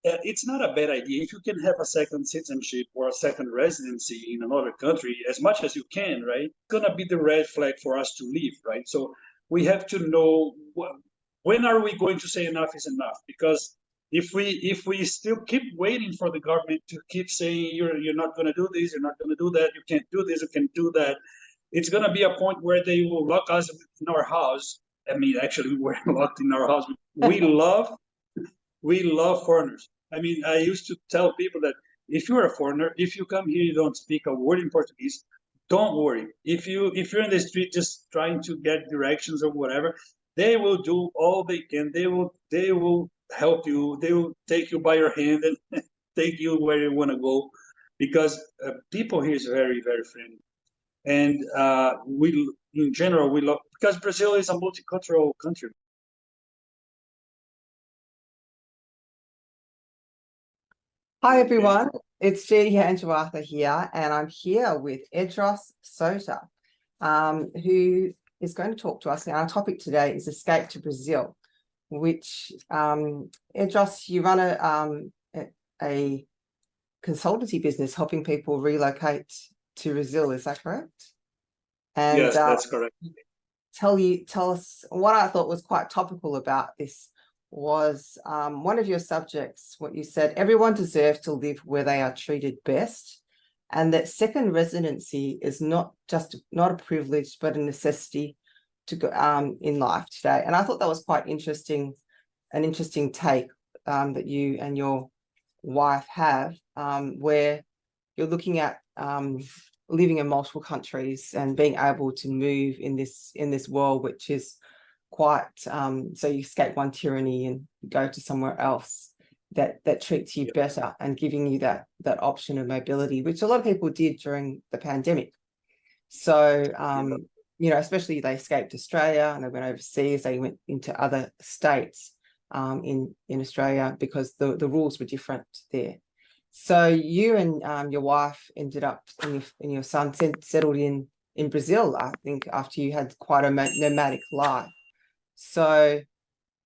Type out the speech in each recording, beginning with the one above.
it's not a bad idea if you can have a second citizenship or a second residency in another country as much as you can, right? It's gonna be the red flag for us to leave, right? So we have to know when are we going to say enough is enough? Because if we still keep waiting for the government to keep saying you're not going to do this, you're not going to do that, you can't do this, you can't do that, it's going to be a point where they will lock us in our house. I mean, actually, we're locked in our house. We love foreigners. I mean, I used to tell people that if you're a foreigner, if you come here, you don't speak a word in Portuguese, don't worry. If you're in the street just trying to get directions or whatever, they will do all they can. They will help you. They will take you by your hand and take you where you want to go, because people here is very, very friendly, and we in general we love, because Brazil is a multicultural country. Hi everyone, it's Judy Angela here, and I'm here with Esdras Souto, who is going to talk to us. Now, our topic today is escape to Brazil, which Esdras, you run a consultancy business helping people relocate to Brazil. Is that correct? And yes, that's correct. Tell us what I thought was quite topical about this was one of your subjects, what you said: everyone deserves to live where they are treated best, and that second residency is not a privilege but a necessity to go in life today. And I thought that was quite interesting, an interesting take that you and your wife have, where you're looking at living in multiple countries and being able to move in this world, which is quite so you escape one tyranny and go to somewhere else that treats you better, and giving you that option of mobility, which a lot of people did during the pandemic. So especially they escaped Australia and they went overseas, they went into other states in Australia because the rules were different there. So you and your wife ended up, and your son settled in Brazil, I think, after you had quite a nomadic life. So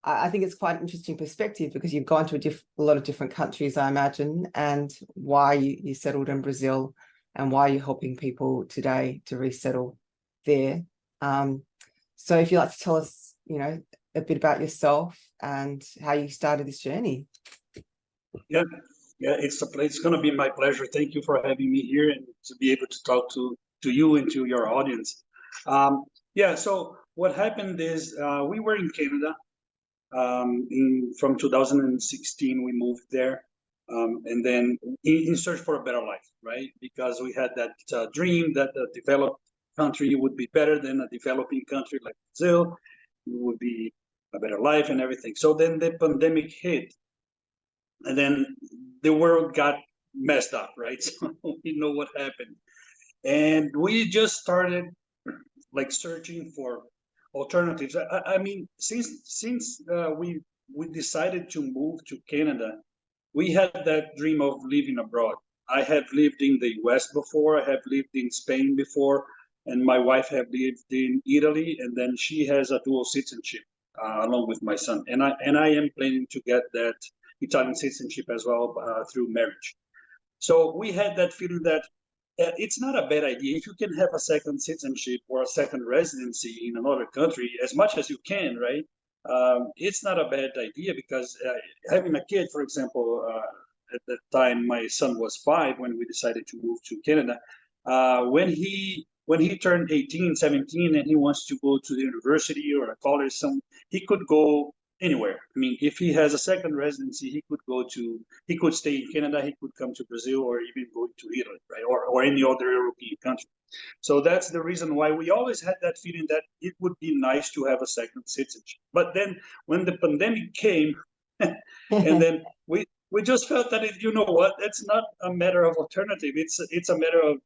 I think it's quite an interesting perspective, because you've gone to a lot of different countries, I imagine, and why you settled in Brazil and why you're helping people today to resettle there. So if you'd like to tell us, a bit about yourself and how you started this journey. Yeah, it's going to be my pleasure. Thank you for having me here and to be able to talk to you and to your audience. So what happened is we were in Canada. From 2016, we moved there, and then in search for a better life, right? Because we had that dream that a developed country would be better than a developing country like Brazil. It would be a better life and everything. So then the pandemic hit, and then the world got messed up, right? So we know what happened, and we just started like searching for alternatives. I mean, since we decided to move to Canada, we had that dream of living abroad. I have lived in the US before. I have lived in Spain before, and my wife have lived in Italy, and then she has a dual citizenship along with my son. And I am planning to get that Italian citizenship as well through marriage. So we had that feeling that it's not a bad idea if you can have a second citizenship or a second residency in another country as much as you can, right? It's not a bad idea, because having a kid, for example, at that time my son was 5 when we decided to move to Canada. When he turned 18, 17, and he wants to go to the university or a college, he could go anywhere. I mean, if he has a second residency, he could stay in Canada, he could come to Brazil, or even go to Italy, right? Or any other European country. So that's the reason why we always had that feeling that it would be nice to have a second citizenship. But then when the pandemic came, and then we just felt that you know what, it's not a matter of alternative. It's a matter of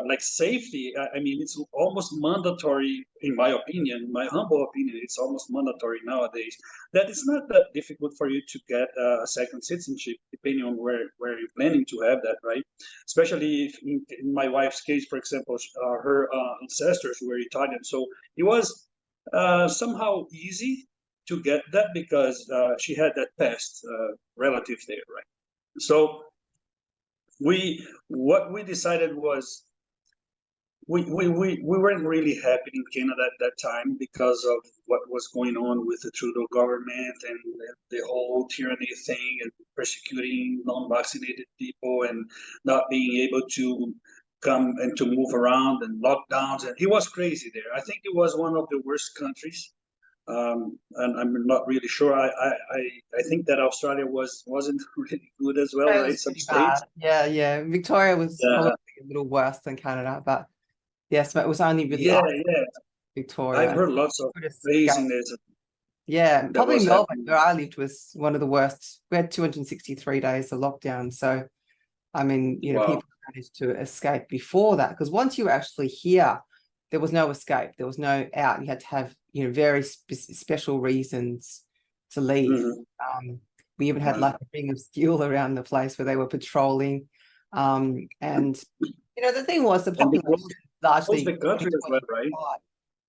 like safety. I mean, it's almost mandatory, in my opinion, my humble opinion. It's almost mandatory nowadays that it's not that difficult for you to get a second citizenship, depending on where you're planning to have that, right? Especially if in my wife's case, for example, her ancestors were Italian, so it was somehow easy to get that because she had that past relative there, right? So what we decided was we weren't really happy in Canada at that time because of what was going on with the Trudeau government and the whole tyranny thing and persecuting non-vaccinated people and not being able to come and to move around and lockdowns. And he was crazy there. I think it was one of the worst countries. And I'm not really sure. I think that Australia wasn't really good as well, It right? was Some pretty states. bad. Yeah. Victoria was Yeah, probably a little worse than Canada, but yes, but it was only really yeah, us, yeah. I've Victoria. heard lots of Could escape. craziness Yeah, that probably was Melbourne, happening. where I lived, was one of the worst. We had 263 days of lockdown. So, I mean, Wow. people managed to escape before that, because once you were actually here, there was no escape. There was no out. You had to have, very special reasons to leave. Hmm. We even had Right. like a ring of steel around the place where they were patrolling. And, the thing was the And they population closed largely the country as well, right?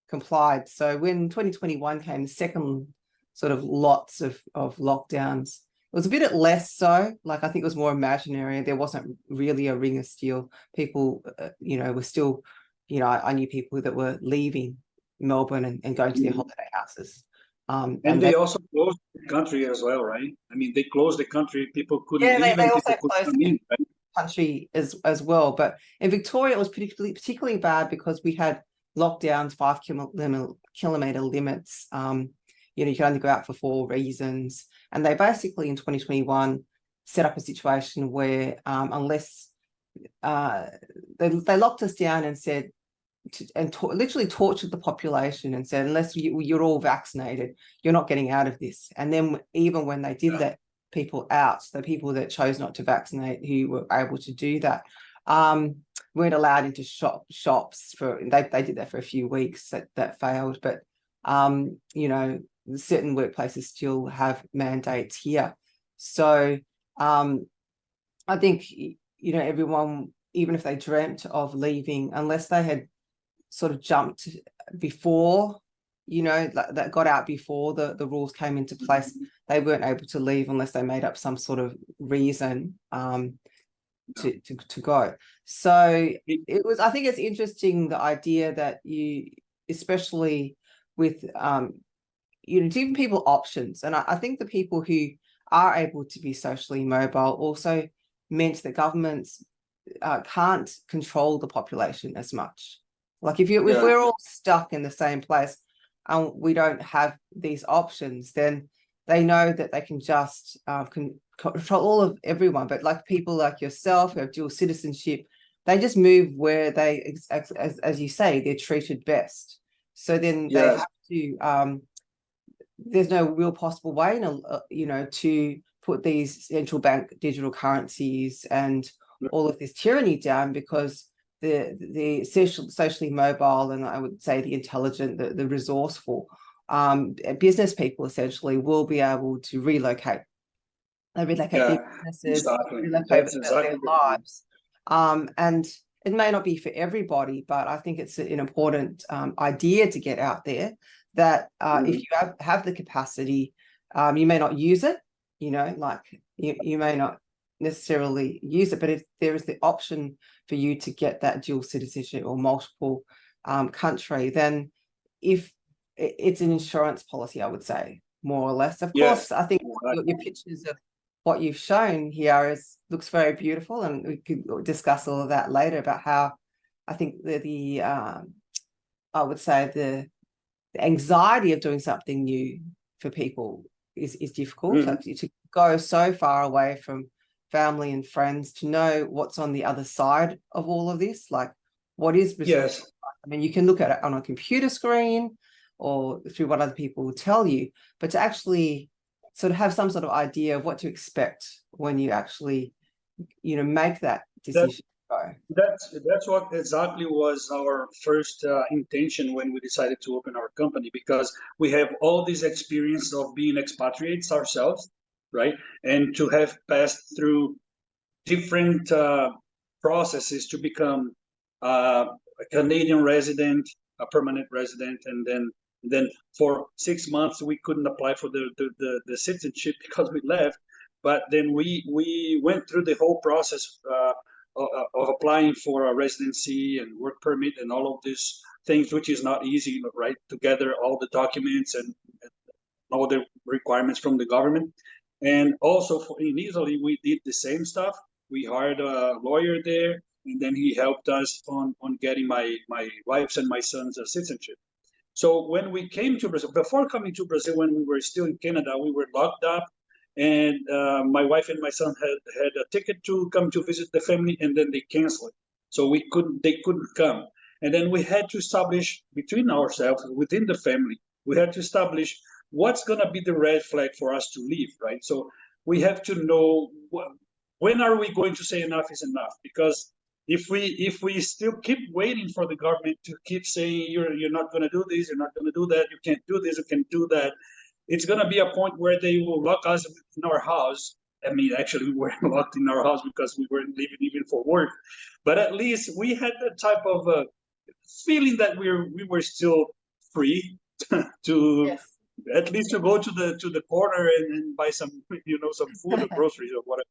complied. So when 2021 came, the second sort of lots of lockdowns, it was a bit less so. Like, I think it was more imaginary. There wasn't really a ring of steel. People, were still, I knew people that were leaving Melbourne and going to their Mhm. holiday houses. And And they, they also closed the country as well, right? I mean, they closed the country. People couldn't yeah, leave they and also people could closed come the in, right? country as well. But in Victoria, it was particularly bad because we had lockdowns, 5 kilometer limits. You can only go out for 4 reasons. And they basically in 2021 set up a situation where unless they locked us down and said, literally tortured the population and said, unless you're all vaccinated, you're not getting out of this. And then even when they did let people out, the people that chose not to vaccinate, who were able to do that, weren't allowed into shops for, they did that for a few weeks. That failed. But certain workplaces still have mandates here. So I think everyone, even if they dreamt of leaving, unless they had sort of jumped before, that got out before the rules came into place, they weren't able to leave unless they made up some sort of reason to go. So I think it's interesting, the idea that you, especially with giving people options. And I think the people who are able to be socially mobile also meant that governments can't control the population as much. Like if we're all stuck in the same place and we don't have these options, then they know that they can just control all of everyone. But like people like yourself who have dual citizenship, they just move where they, as you say, they're treated best. So then they have to. There's no real possible way, to put these central bank digital currencies and all of this tyranny down, because the socially mobile, and I would say the intelligent, the resourceful business people essentially will be able to relocate. They relocate their businesses, Exactly. relocate That's their exactly the point. lives. And it may not be for everybody, but I think it's an important idea to get out there, that if you have the capacity, you may not use it, like you may not necessarily use it, but if there is the option for you to get that dual citizenship or multiple country, then if it's an insurance policy, I would say, more or less. Of Yes. course, I think Exactly. your pictures of what you've shown here looks very beautiful, and we could discuss all of that later about how I think I would say the anxiety of doing something new for people is difficult. Like, to go so far away from family and friends, to know what's on the other side of all of this, like what is resilient. Yes. I mean, you can look at it on a computer screen or through what other people will tell you, but to actually sort of have some sort of idea of what to expect when you actually, make that That decision to go. that's what exactly was our first intention when we decided to open our company, because we have all this experience of being expatriates ourselves, right? And to have passed through different processes to become a Canadian resident, a permanent resident, and then And then for 6 months, we couldn't apply for the citizenship because we left. But then we went through the whole process of applying for a residency and work permit and all of these things, which is not easy, right? To gather all the documents and all the requirements from the government. And also in Italy, we did the same stuff. We hired a lawyer there, and then he helped us on getting my wife's and my son's citizenship. So when we came to Brazil, before coming to Brazil, when we were still in Canada, we were locked up, and my wife and my son had a ticket to come to visit the family, and then they canceled. So they couldn't come, and then we had to establish between ourselves, within the family, we had to establish what's going to be the red flag for us to leave, right? So we have to know when are we going to say enough is enough, because if we still keep waiting for the government to keep saying you're not going to do this, you're not going to do that, you can't do this, you can't do that, it's going to be a point where they will lock us in our house. I mean, actually, we were locked in our house because we weren't leaving even for work. But at least we had that type of feeling that we were still free to Yes. at least to go to the corner and buy some some food or groceries or whatever.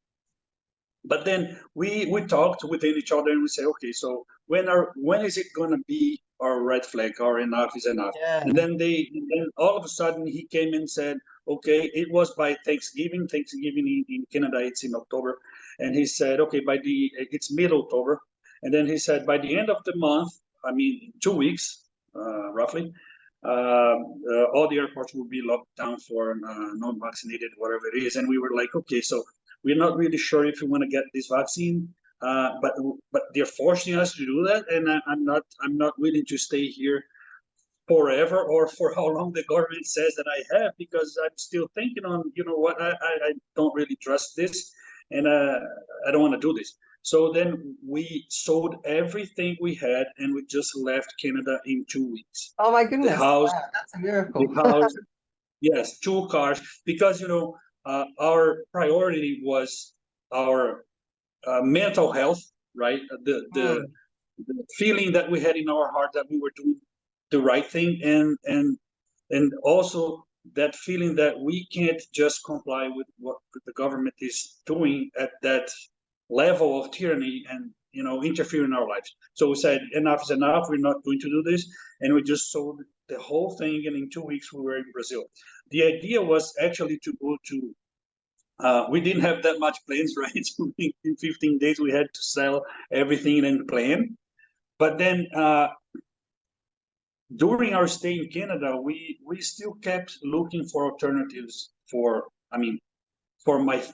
But then we talked within each other and we say, okay, so when is it going to be our red flag, or enough is enough? Yeah. And then all of a sudden he came and said, okay, it was by Thanksgiving in Canada, it's in October. And he said, okay, it's mid-October. And then he said, by the end of the month, I mean, 2 weeks, roughly, all the airports will be locked down for non-vaccinated, whatever it is. And we were like, okay, so we're not really sure if we want to get this vaccine, but they're forcing us to do that, and I'm not willing to stay here forever or for how long the government says that I have, because I'm still thinking on, what, I don't really trust this, and I don't want to do this. So then we sold everything we had, and we just left Canada in 2 weeks. Oh my goodness. The house, Wow, that's a miracle. the house, yes, 2 cars, because our priority was our mental health, right? The feeling that we had in our heart that we were doing the right thing, and also that feeling that we can't just comply with what the government is doing at that level of tyranny and interfere in our lives. So we said enough is enough. We're not going to do this, and we just sold the whole thing. And in 2 weeks we were in Brazil. The idea was actually to go to. We didn't have that much plans, right? So in 15 days we had to sell everything and plan. But then during our stay in Canada, we still kept looking for alternatives for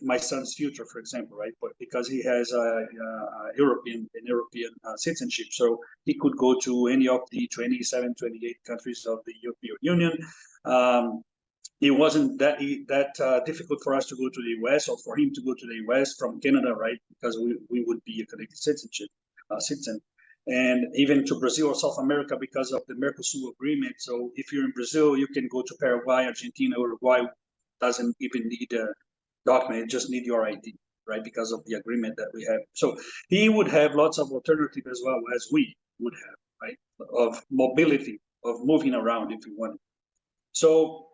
my son's future, for example, right? But because he has a European citizenship, so he could go to any of the 27, 28 countries of the European Union. It wasn't that difficult for us to go to the US, or for him to go to the US from Canada, right? Because we would be a Canadian citizen, and even to Brazil or South America because of the Mercosur agreement. So if you're in Brazil, you can go to Paraguay, Argentina, Uruguay. Doesn't even need a document; you just need your ID, right? Because of the agreement that we have. So he would have lots of alternatives as well as we would have, right? Of mobility, of moving around if you want. So.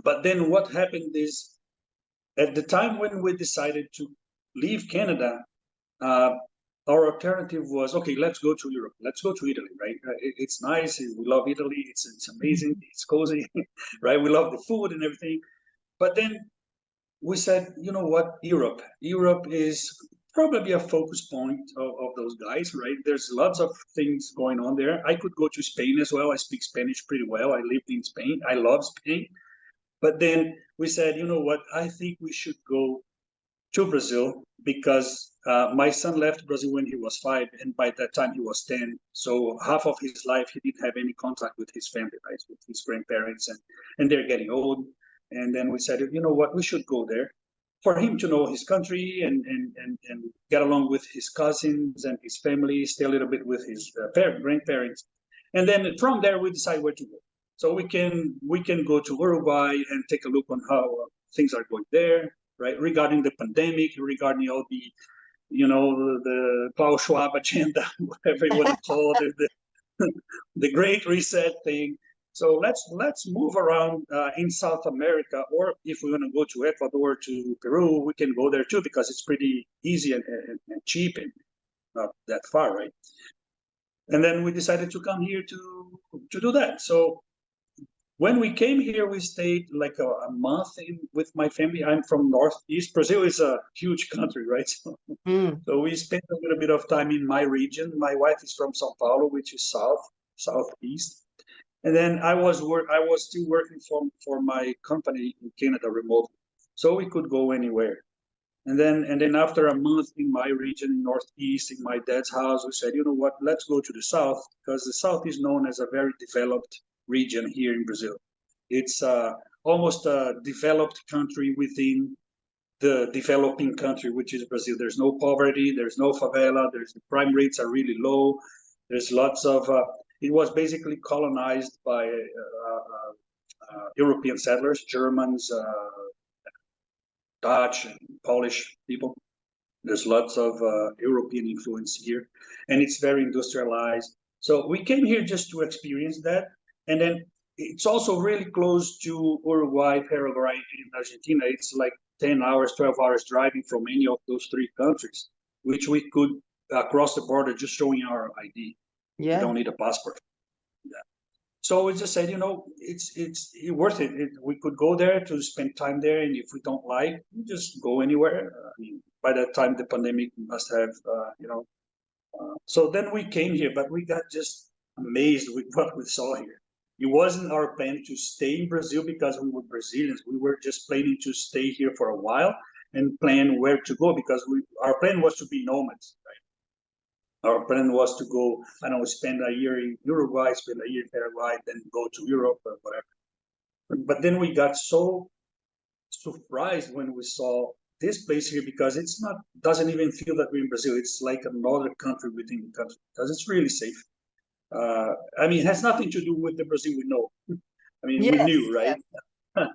But then what happened is, at the time when we decided to leave Canada, our alternative was, okay, let's go to Europe. Let's go to Italy, right? It's nice. We love Italy. It's amazing. It's cozy, right? We love the food and everything. But then we said, you know what? Europe is probably a focus point of those guys, right? There's lots of things going on there. I could go to Spain as well. I speak Spanish pretty well. I lived in Spain. I love Spain. But then we said, you know what, I think we should go to Brazil, because my son left Brazil when he was 5, and by that time he was 10. So half of his life he didn't have any contact with his family, right, with his grandparents, and they're getting old. And then we said, you know what, we should go there for him to know his country and get along with his cousins and his family, stay a little bit with his grandparents. And then from there we decide where to go. So we can go to Uruguay and take a look on how things are going there, right? Regarding the pandemic, regarding all the, the Klaus Schwab agenda, whatever you want to call it, the Great Reset thing. So let's move around in South America, or if we're going to go to Ecuador, to Peru, we can go there too, because it's pretty easy and cheap and not that far, right? And then we decided to come here to do that. So when we came here, we stayed like a month with my family. I'm from Northeast. Brazil is a huge country, right? So we spent a little bit of time in my region. My wife is from São Paulo, which is southeast. And then I was still working for my company in Canada remotely, so we could go anywhere. And then after a month in my region, Northeast, in my dad's house, we said, you know what, let's go to the South, because the South is known as a very developed region here in Brazil. It's almost a developed country within the developing country, which is Brazil. There's no poverty, there's no favela, the crime rates are really low. There's lots of, it was basically colonized by European settlers, Germans, Dutch and Polish people. There's lots of European influence here, and it's very industrialized. So we came here just to experience that. And then it's also really close to Uruguay, Paraguay, and Argentina. It's like 10 hours, 12 hours driving from any of those three countries, which we could cross the border just showing our ID. Yeah. You don't need a passport. Yeah. So we just said, you know, it's worth it. We could go there to spend time there, and if we don't like, we just go anywhere. I mean, by that time, the pandemic must have, so then we came here, but we got just amazed with what we saw here. It wasn't our plan to stay in Brazil because we were Brazilians. We were just planning to stay here for a while and plan where to go, because our plan was to be nomads, right? Our plan was to go, I don't know, spend a year in Uruguay, spend a year in Paraguay, then go to Europe or whatever. But then we got so surprised when we saw this place here, because it's not, doesn't even feel that we're in Brazil. It's like another country within the country, because it's really safe. I mean, it has nothing to do with the Brazil we know. I mean, we knew, right? Yes.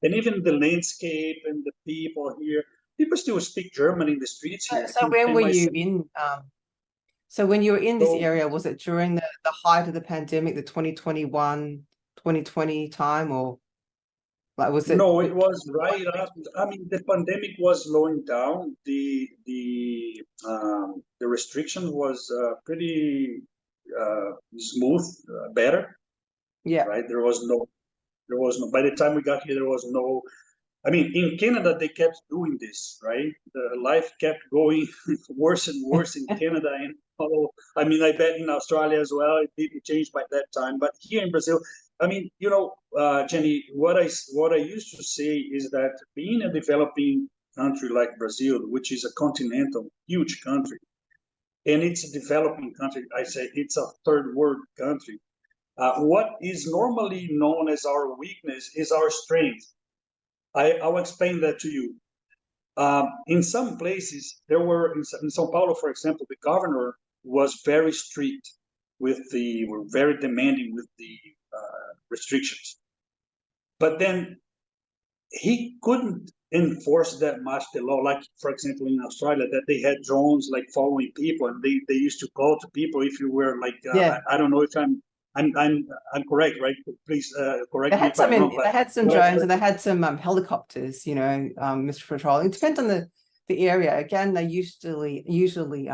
And even the landscape and the people here, people still speak German in the streets here. So when were you in? So when you were in this area, was it during the height of the pandemic, the 2021, 2020 time, or like was it? No, it was right after. I mean, the pandemic was slowing down. The restriction was pretty smooth, better. Yeah. Right. There was no. By the time we got here, there was no. I mean, in Canada, they kept doing this, right? The life kept going worse and worse in Canada, and I mean, I bet in Australia as well, it didn't change by that time. But here in Brazil, I mean, you know, Jenny, what I used to say is that being a developing country like Brazil, which is a continental, huge country, and it's a developing country, I say it's a third world country. What is normally known as our weakness is our strength. I'll explain that to you. In some places, there were, in Sao Paulo, for example, the governor was very strict were very demanding with the restrictions. But then he couldn't enforce that much the law. Like, for example, in Australia, that they had drones like following people, and they used to call to people if you were like, I don't know if I'm correct, right? Please correct me if I'm wrong. They had some drones and they had some helicopters, you know, Mr. Patrolling. It depends on the area. Again, they usually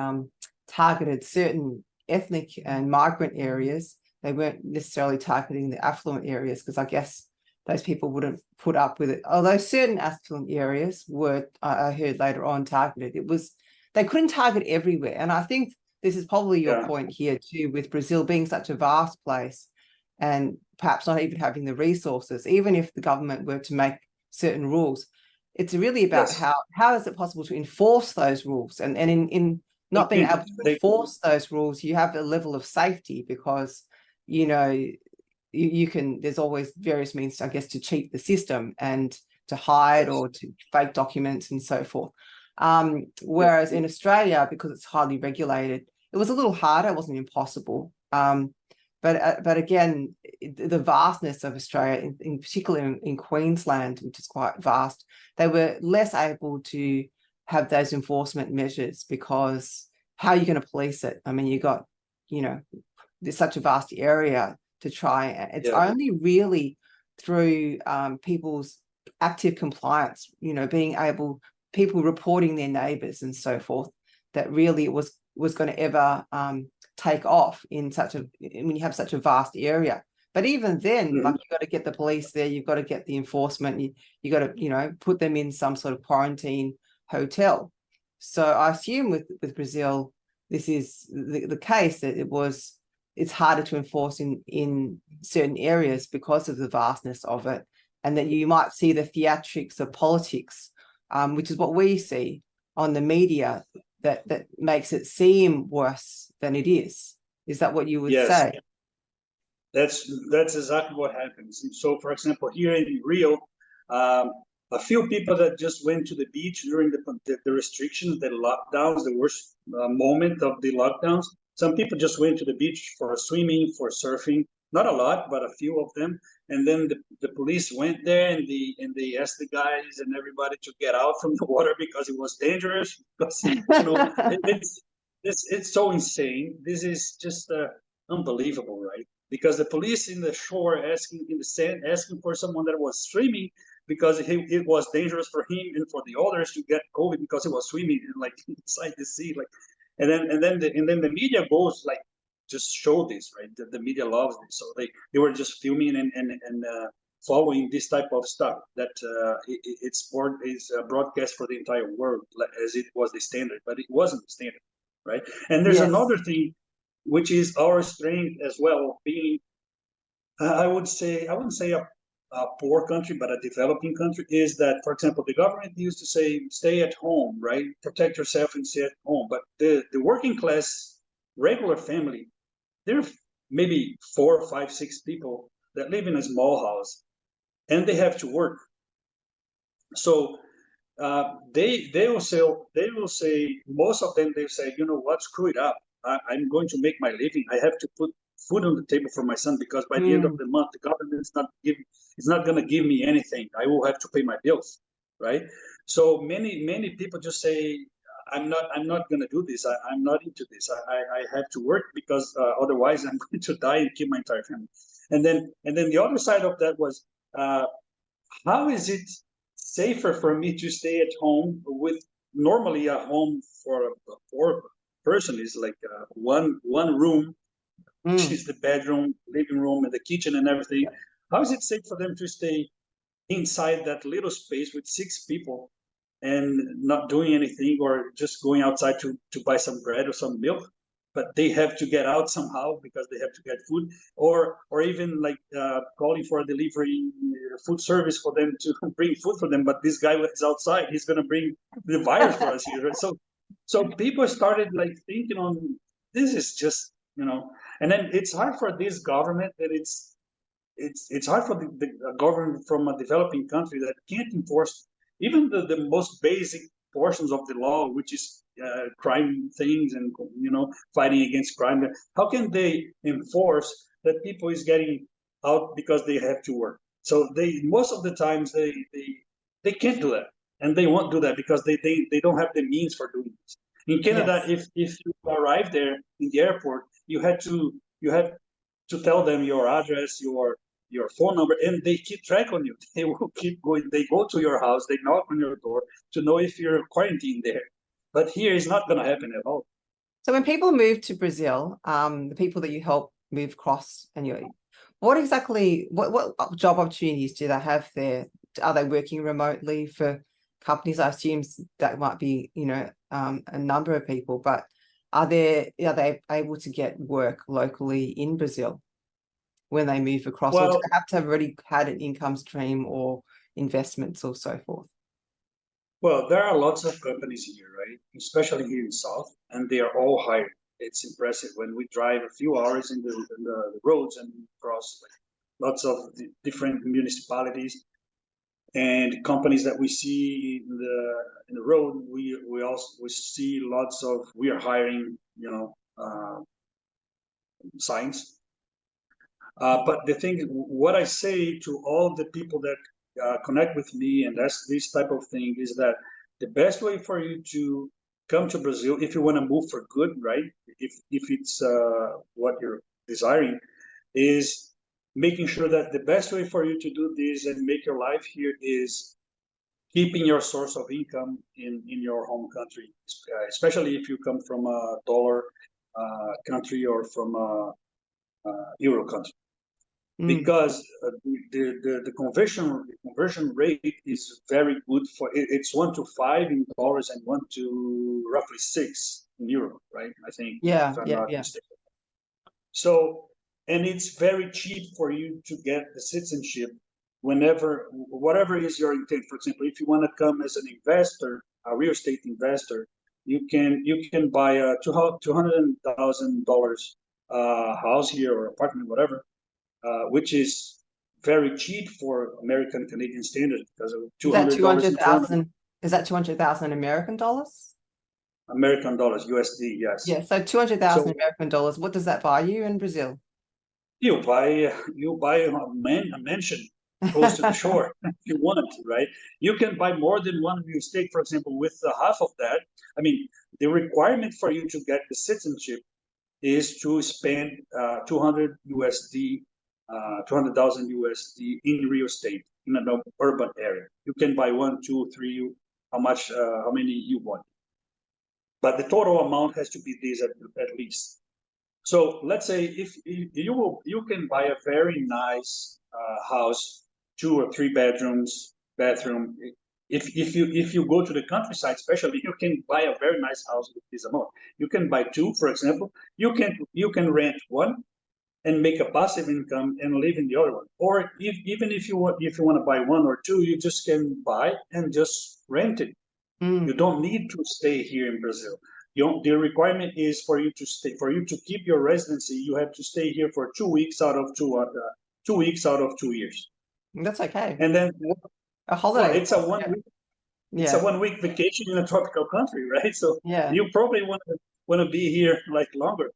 targeted certain ethnic and migrant areas. They weren't necessarily targeting the affluent areas, because I guess those people wouldn't put up with it. Although certain affluent areas were, I heard later on, targeted. They couldn't target everywhere. And I think this is probably your point here too, with Brazil being such a vast place and perhaps not even having the resources. Even if the government were to make certain rules, it's really about how is it possible to enforce those rules, and in not being able to enforce those rules, you have a level of safety, because you know you can, there's always various means, I guess, to cheat the system and to hide or to fake documents and so forth. Whereas in Australia, because it's highly regulated, it was a little harder. It wasn't impossible. But again, the vastness of Australia, in particular in Queensland, which is quite vast, they were less able to have those enforcement measures, because how are you going to police it? I mean, you got, you know, there's such a vast area. to try. It's Yeah. only really through people's active compliance, being able, people reporting their neighbors and so forth, that really it was going to ever take off in when you have such a vast area. But even then, like, you've got to get the police there, you've got to get the enforcement, you got to, put them in some sort of quarantine hotel. So I assume with Brazil, this is the case, that it's harder to enforce in certain areas because of the vastness of it, and that you might see the theatrics of politics, which is what we see on the media, that makes it seem worse than it is. Is that what you would say? That's exactly what happens. So, for example, here in Rio, a few people that just went to the beach during the restrictions, the lockdowns, the worst moment of the lockdowns. Some people just went to the beach for swimming, for surfing. Not a lot, but a few of them. And then the police went there, and they asked the guys and everybody to get out from the water because it was dangerous. Because it's so insane. This is just unbelievable, right? Because the police in the shore asking in the sand, asking for someone that was swimming, because it was dangerous for him and for the others to get COVID because he was swimming like inside the sea, like, and then the media goes like just show this, right? The media loves this, so they were just filming and following this type of stuff that it's broadcast for the entire world as it was the standard, but it wasn't the standard, right? And there's another thing, which is our strength as well, being, I wouldn't say a poor country, but a developing country, is that, for example, the government used to say, stay at home, right? Protect yourself and stay at home. But the working class, regular family, there are maybe 4, 5, 6 people that live in a small house, and they have to work. So they will say, most of them, they say, you know what, screw it up. I'm going to make my living. I have to put food on the table for my son, because by the end of the month, the government is not going to give me anything. I will have to pay my bills, right? So many people just say, I'm not going to do this. I'm not into this. I have to work because otherwise I'm going to die and kill my entire family. And then the other side of that was, how is it safer for me to stay at home with, normally a home for a poor person is like one room, which is the bedroom, living room, and the kitchen and everything. How is it safe for them to stay inside that little space with 6 people and not doing anything, or just going outside to buy some bread or some milk? But they have to get out somehow because they have to get food, or even like calling for a delivery food service for them to bring food for them. But this guy is outside; he's going to bring the virus for us here. Right? So people started like thinking on, this is just, and then it's hard for this government that it's hard for the government from a developing country that can't enforce even the most basic portions of the law, which is crime things and fighting against crime. How can they enforce that people is getting out because they have to work? So they, most of the times, they can't do that, and they won't do that because they don't have the means for doing this. In Canada, if you arrive there in the airport, you have to tell them your address, your phone number, and they keep track on you. They will keep going. They go to your house, they knock on your door to know if you're quarantined there. But here is not going to happen at all. So when people move to Brazil, the people that you help move across, and what job opportunities do they have there? Are they working remotely for companies? I assume that might be, a number of people, but are they able to get work locally in Brazil when they move across, or do they have to have already had an income stream or investments or so forth? Well, there are lots of companies here, right? Especially here in South, and they are all hiring. It's impressive when we drive a few hours in the roads and cross lots of different municipalities and companies that we see in the road. We see lots of, we are hiring, signs. But the thing, what I say to all the people that connect with me and ask this type of thing, is that the best way for you to come to Brazil, if you want to move for good, right? If it's what you're desiring, is making sure that the best way for you to do this and make your life here is keeping your source of income in your home country, especially if you come from a dollar country or from a euro country, because the conversion rate is very good for it's 1 to 5 in dollars and 1 to roughly 6 in euro, right? I think, Yeah, if I'm yeah, not yeah. mistaken. So, and it's very cheap for you to get the citizenship whenever, whatever is your intent. For example, if you want to come as an investor, a real estate investor, you can buy a $200,000 house here or apartment, whatever, which is very cheap for American Canadian standards because of Is that $200 in Toronto. 200,000? Is that 200,000 American dollars? American dollars, USD, yes. Yeah, so 200,000 So American dollars. What does that buy you in Brazil? you buy a mansion close to the shore if you want, right? You can buy more than one real estate, for example, with half of that. I mean, the requirement for you to get the citizenship is to spend 200 USD, 200,000 USD in real estate in an urban area. You can buy 1, 2, 3, how many you want. But the total amount has to be this at least. So let's say if you can buy a very nice house, 2 or 3 bedrooms, bathroom. If you go to the countryside, especially, you can buy a very nice house with this amount. You can buy 2, for example. You can rent one and make a passive income and live in the other one. Or even if you want to buy 1 or 2, you just can buy and just rent it. You don't need to stay here in Brazil. The requirement is for you to stay, for you to keep your residency. You have to stay here for 2 weeks out of 2 years. That's okay. And then A holiday. it's a 1 week. It's a 1 week vacation in a tropical country, right? So yeah, you probably want to be here like longer.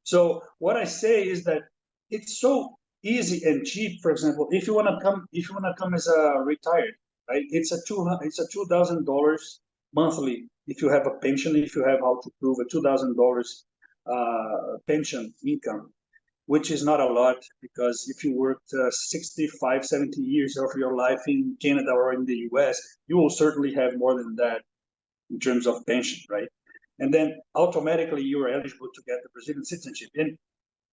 So what I say is that it's so easy and cheap. For example, if you want to come as a retired, right? It's a $2,000 monthly if you have a pension. If you have how to prove a $2,000 pension income, which is not a lot because if you worked 65, 70 years of your life in Canada or in the US, you will certainly have more than that in terms of pension, right? And then automatically you are eligible to get the Brazilian citizenship. And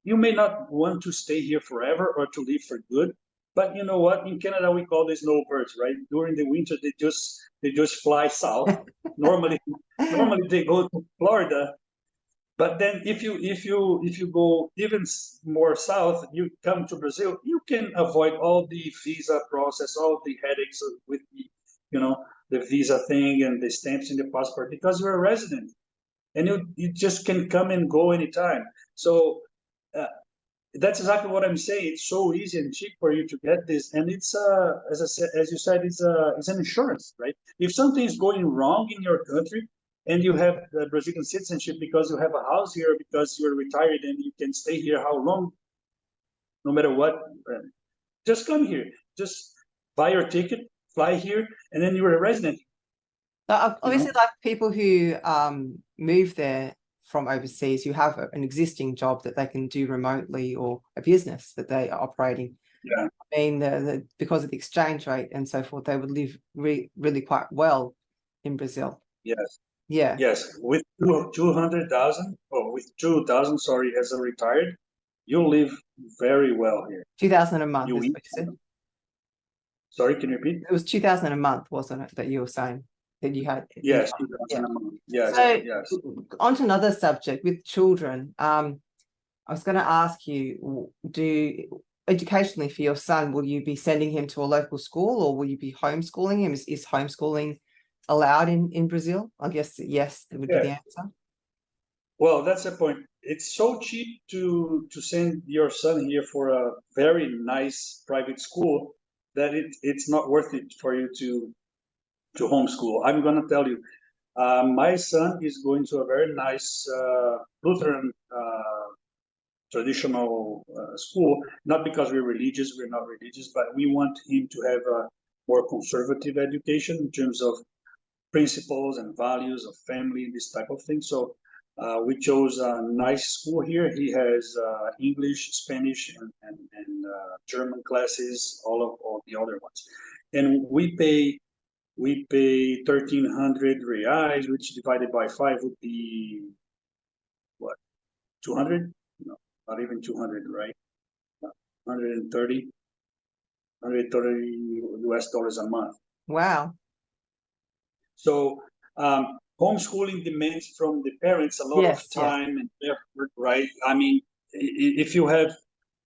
you may not want to stay here forever or to live for good, but you know what? In Canada we call this snowbirds, right? During the winter they just fly south. normally they go to Florida, but then if you go even more south, you come to Brazil, you can avoid all the visa process, all the headaches with the visa thing and the stamps in the passport because you're a resident and you just can come and go anytime. So that's exactly what I'm saying. It's so easy and cheap for you to get this, and it's as you said, it's an insurance, right? If something is going wrong in your country and you have the Brazilian citizenship because you have a house here, because you're retired and you can stay here how long, no matter what, just come here, just buy your ticket, fly here, and then you're a resident. Obviously, like people who move there from overseas, who have an existing job that they can do remotely or a business that they are operating. Yeah. I mean, because of the exchange rate and so forth, they would live really quite well in Brazil. Yes. Yeah. Yes. With 200,000 or with 2,000, sorry, as a retired, you live very well here. 2,000 a month is what you said. Sorry, can you repeat? It was 2,000 a month, wasn't it, that you were saying that you had? Yes, 2,000 a month. Yes, So, yes. on to another subject with children. I was going to ask you, educationally for your son, will you be sending him to a local school or will you be homeschooling him? Is homeschooling allowed in Brazil? I guess yes, that would be the answer. Well, that's the point. It's so cheap to send your son here for a very nice private school that it's not worth it for you to homeschool. I'm going to tell you, my son is going to a very nice Lutheran traditional school, not because we're religious, we're not religious, but we want him to have a more conservative education in terms of principles and values of family, this type of thing. So We chose a nice school here. He has English, Spanish, and German classes, all the other ones. And we pay 1,300 reais, which divided by 5 would be what, 200? No, not even 200, right? 130, US dollars a month. Wow. So homeschooling demands from the parents a lot of Yes, yes. time and effort, right? I mean, if you have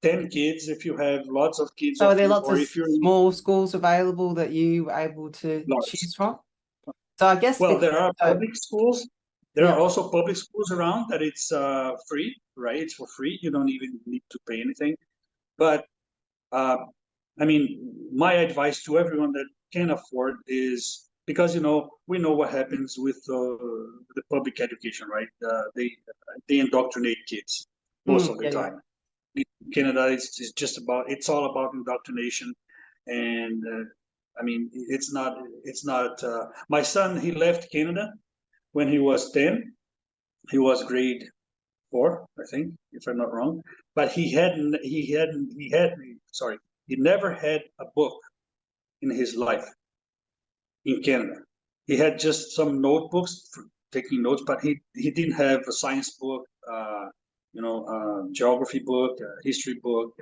10 kids, if you have lots of kids, So are there lots or of if you're small schools available that you were able to large. choose from? So I guess Well, there are public schools. There are yeah. also public schools around that it's free, right? It's for free. You don't even need to pay anything. But uh, I mean, my advice to everyone that can afford is, because we know what happens with the public education, right? They indoctrinate kids most of the Yeah, yeah. time. In Canada, it's just it's all about indoctrination, and I mean, it's not. My son, he left Canada when he was 10. He was grade 4, I think, if I'm not wrong. But sorry, he never had a book in his life in Canada. He had just some notebooks for taking notes, but he didn't have a science book, geography book, history book.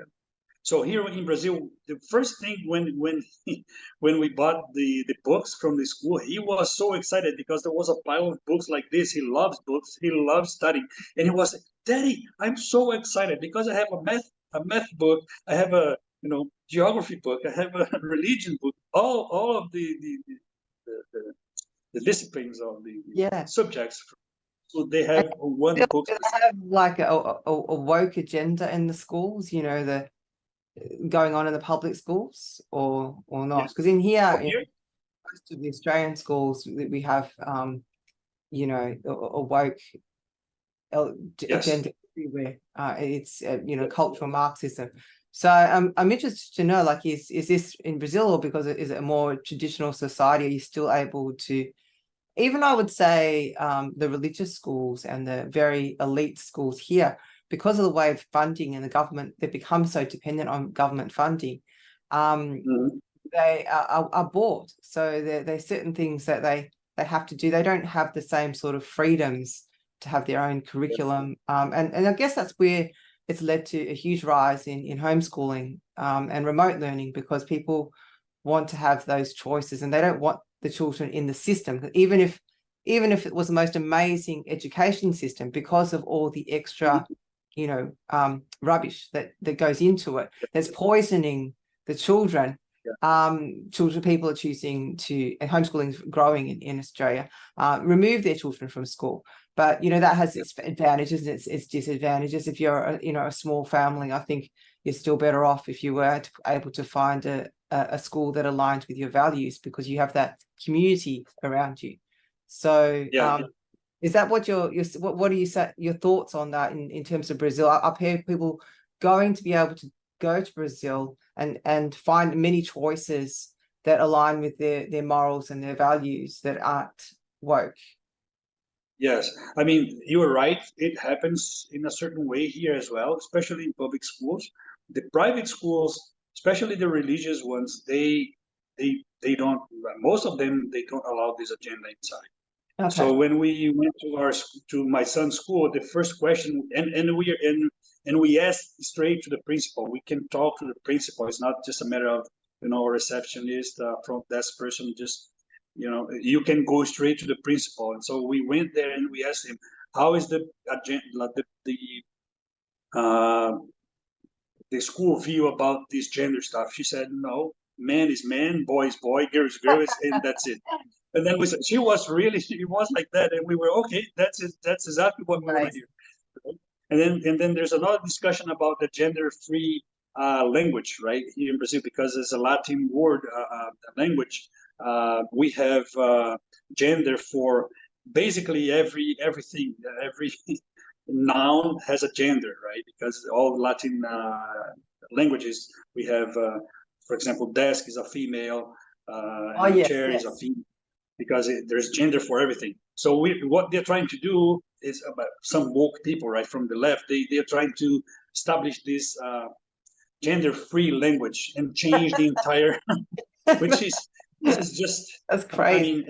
So here in Brazil, the first thing when we bought the books from the school, he was so excited because there was a pile of books like this. He loves books. He loves studying, and he was like, "Daddy, I'm so excited because I have a math book. I have a geography book. I have a religion book. All of the, the disciplines of the Yeah. subjects. So they And have one do book. they have like a woke agenda in the schools, the going on in the public schools or not? Because in here, in Here, most of the Australian schools, we have a woke yes. agenda everywhere. It's cultural Marxism. So I'm interested to know, like, is this in Brazil, or because is it a more traditional society? Are you still able to, even I would say, the religious schools and the very elite schools here, because of the way of funding and the government, they become so dependent on government funding. Mhm. They are bought. So there's certain things that they have to do. They don't have the same sort of freedoms to have their own curriculum. And I guess that's where it's led to a huge rise in homeschooling and remote learning, because people want to have those choices and they don't want the children in the system. Even if it was the most amazing education system, because of all the extra, rubbish that goes into it, that's poisoning the children. People are choosing to, and homeschooling is growing in Australia, remove their children from school. But that has its advantages and its disadvantages. If you're a small family, I think you're still better off if you were able to find a school that aligns with your values, because you have that community around you. So is that what what do you say, your thoughts on that in terms of Brazil? I've heard people going to be able to go to Brazil and find many choices that align with their morals and their values that aren't woke. Yes, I mean, you are right. It happens in a certain way here as well, especially in public schools. The private schools, especially the religious ones, they don't. Most of them, they don't allow this agenda inside. Okay. So when we went to my son's school, the first question, and we asked straight to the principal. We can talk to the principal. It's not just a matter of a receptionist, front desk person. Just you can go straight to the principal. And so we went there and we asked him, how is the agenda, uh, the school view about this gender stuff? She said, no, man is man, boy is boy, girl is girl, and that's it. And then we said, she was like that. And we were, okay, that's it. That's exactly what we want to hear. And then there's another discussion about the gender-free language, right, here in Brazil, because it's a Latin word language. We have gender for basically everything. Every noun has a gender, right? Because all Latin languages, we have, for example, desk is a female, and Yes, chair is a yes. female, because there's gender for everything. So what they're trying to do is about some woke people, right, from the left. They're trying to establish this gender-free language and change the entire, which is just, That's I crazy. mean,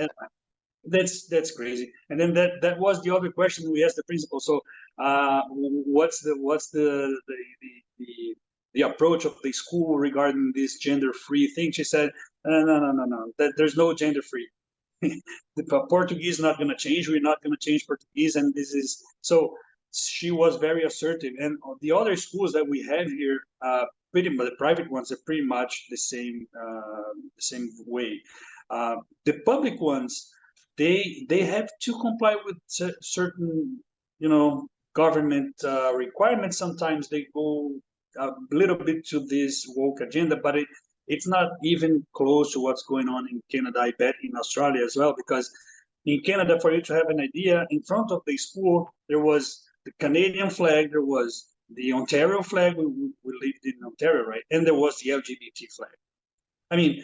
that's crazy. And then that was the other question we asked the principal. So what's the approach of the school regarding this gender-free thing? She said, no, that there's no gender-free. The Portuguese is not going to change. We're not going to change Portuguese, and this is so. She was very assertive, and the other schools that we have here, pretty much the private ones are pretty much the same way. The public ones, they have to comply with certain, government requirements. Sometimes they go a little bit to this woke agenda, but it's not even close to what's going on in Canada, I bet, in Australia as well, because in Canada, for you to have an idea, in front of the school, there was the Canadian flag, there was the Ontario flag, we lived in Ontario, right? And there was the LGBT flag. I mean,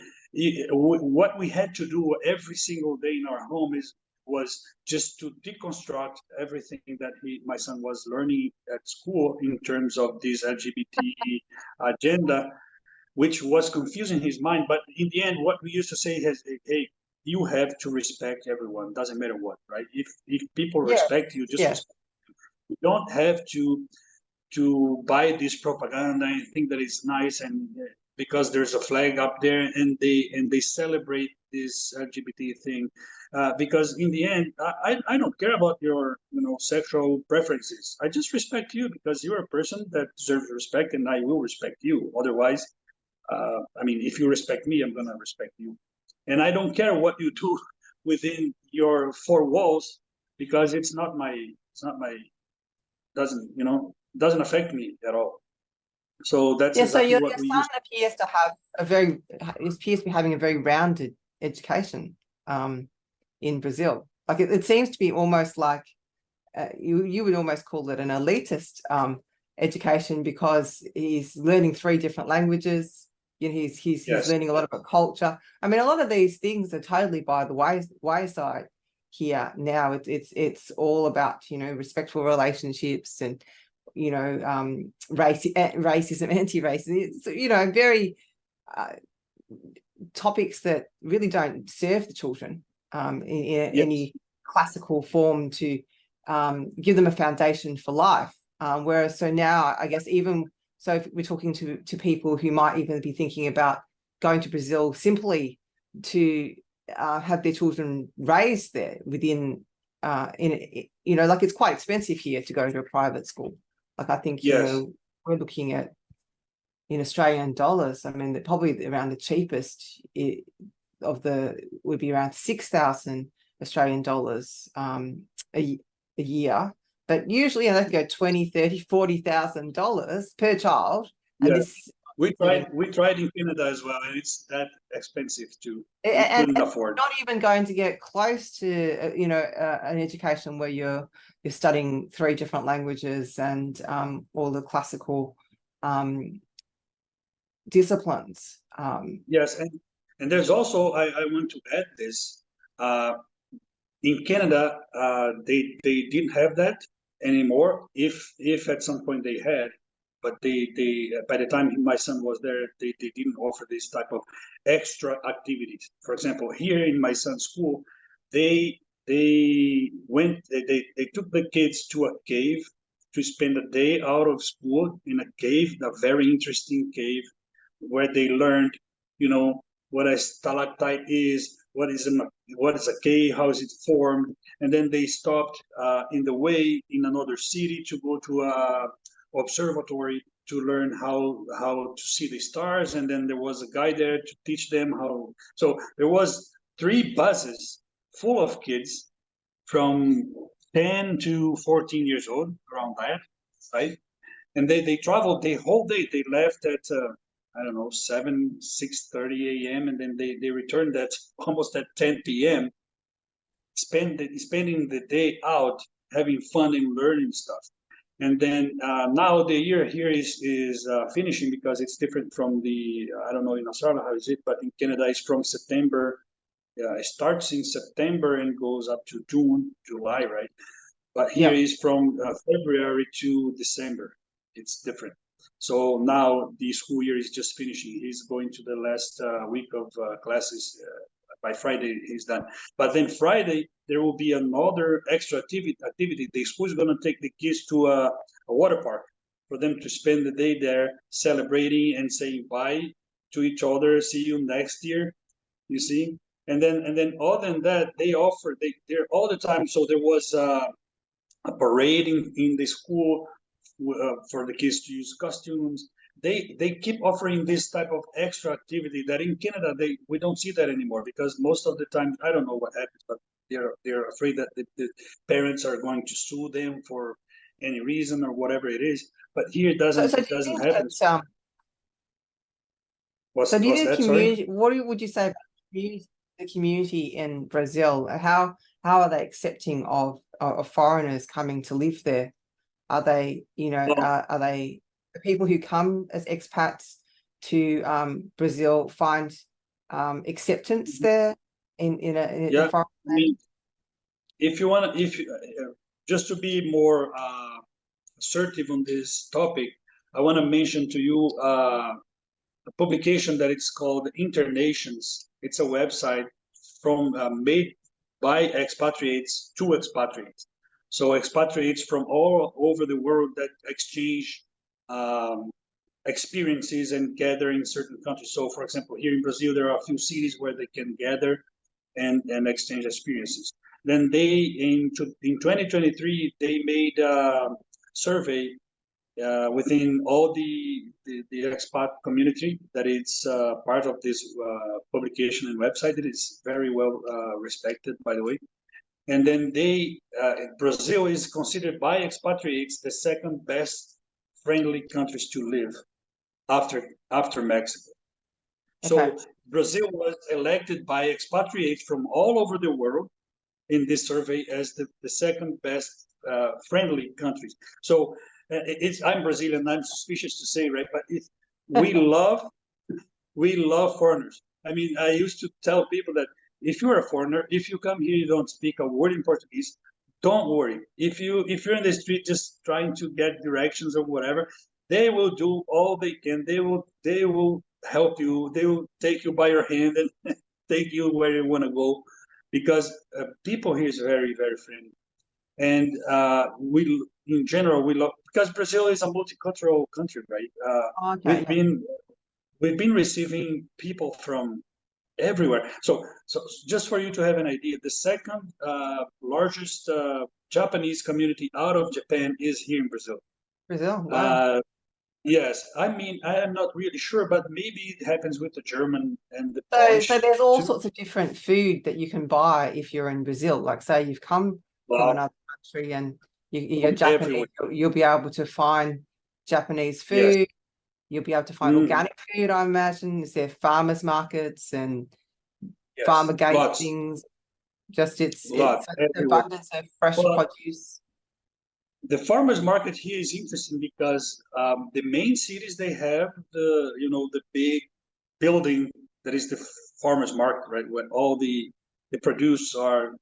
what we had to do every single day in our home was just to deconstruct everything that my son was learning at school in terms of this LGBT agenda, which was confusing his mind. But in the end, what we used to say is, hey, you have to respect everyone, doesn't matter what, right? If people respect you, just respect. You don't have to buy this propaganda and think that it's nice, and because there's a flag up there and they celebrate this LGBT thing, because in the end, I don't care about your sexual preferences. I just respect you because you're a person that deserves respect, and I will respect you. Otherwise, I mean, if you respect me, I'm gonna respect you, and I don't care what you do within your four walls, because it's not my doesn't affect me at all. So that's Yeah, so exactly your what we son use. appears to have appears to be having a very rounded education in Brazil. Like it seems to be almost like you would almost call it an elitist education, because he's learning 3 different languages. He's Yes. learning a lot about culture. I mean, a lot of these things are totally by the wayside here now. It's all about respectful relationships and racism, anti-racism. It's very topics that really don't serve the children in any classical form to give them a foundation for life. Whereas so now, I guess, even so, if we're talking to people who might even be thinking about going to Brazil simply to have their children raised there within like it's quite expensive here to go to a private school. Like I think we're looking at, in Australian dollars, I mean, probably around the cheapest would be around 6,000 Australian dollars a year. But usually they can go 20, 30, 40,000 dollars per child. And this we tried in Canada as well, and it's that expensive too. We couldn't afford. Not even going to get close to an education where you're studying 3 different languages and all the classical disciplines. Yes, and there's also, I want to add this. In Canada, they didn't have that anymore. If at some point they had, but they by the time my son was there, they didn't offer this type of extra activities. For example, here in my son's school, they took the kids to a cave to spend a day out of school in a cave, a very interesting cave, where they learned, what a stalactite is, what is a cave, how is it formed, and then they stopped in the way in another city to go to a observatory to learn how to see the stars, and then there was a guy there to teach them how. So there was 3 buses full of kids from 10 to 14 years old, around that, right? And they traveled the whole day. They left at I don't know, 6:30 a.m. and then they returned at almost at 10 p.m. Spending the day out, having fun and learning stuff. And then now the year here is finishing, because it's different from I don't know in Australia how is it, but in Canada it's from September. It starts in September and goes up to June, July, right? but here is from February to December. It's different. So now the school year is just finishing. He's going to the last week of classes. By Friday, he's done. But then Friday, there will be another extra activity. The school is going to take the kids to a water park for them to spend the day there celebrating and saying bye to each other. See you next year, you see. And then other than that, they're all the time. So there was a parade in the school for the kids to use costumes. They keep offering this type of extra activity that in Canada we don't see that anymore, because most of the time, I don't know what happens, but they're afraid that the parents are going to sue them for any reason or whatever it is. But here it doesn't happen. So do you think that, community? What would you say about the community in Brazil? How are they accepting of foreigners coming to live there? Are they, are they the people who come as expats to Brazil find acceptance there in a foreign land? If you want, just to be more assertive on this topic, I want to mention to you a publication that it's called Internations. It's a website from made by expatriates to expatriates. So expatriates from all over the world that exchange experiences and gather in certain countries. So, for example, here in Brazil, there are a few cities where they can gather and exchange experiences. Then in 2023, they made a survey within all the expat community that it's part of this publication and website. It is very well respected, by the way. And then Brazil is considered by expatriates the second best friendly countries to live after Mexico. So Brazil was elected by expatriates from all over the world in this survey as the second best friendly countries. So I'm Brazilian. I'm suspicious to say, right? But we love foreigners. I mean, I used to tell people that if you're a foreigner, if you come here, you don't speak a word in Portuguese, don't worry. If you're in the street just trying to get directions or whatever, they will do all they can. They will help you. They will take you by your hand and take you where you want to go, because people here is very, very friendly. And in general, we love, because Brazil is a multicultural country, right? We've been receiving people from everywhere. So just for you to have an idea, the second largest Japanese community out of Japan is here in Brazil. Brazil, wow. Yes, I mean, I am not really sure, but maybe it happens with the German and the Polish. So there's all sorts of different food that you can buy if you're in Brazil. Like, say you've come from another country and you're Japanese, you'll be able to find Japanese food. Yes. You'll be able to find organic food, I imagine. Is there farmers markets and farmer gate things? Just it's abundance of fresh produce. The farmers market here is interesting because the main cities, they have the big building that is the farmers market, right? When all the produce are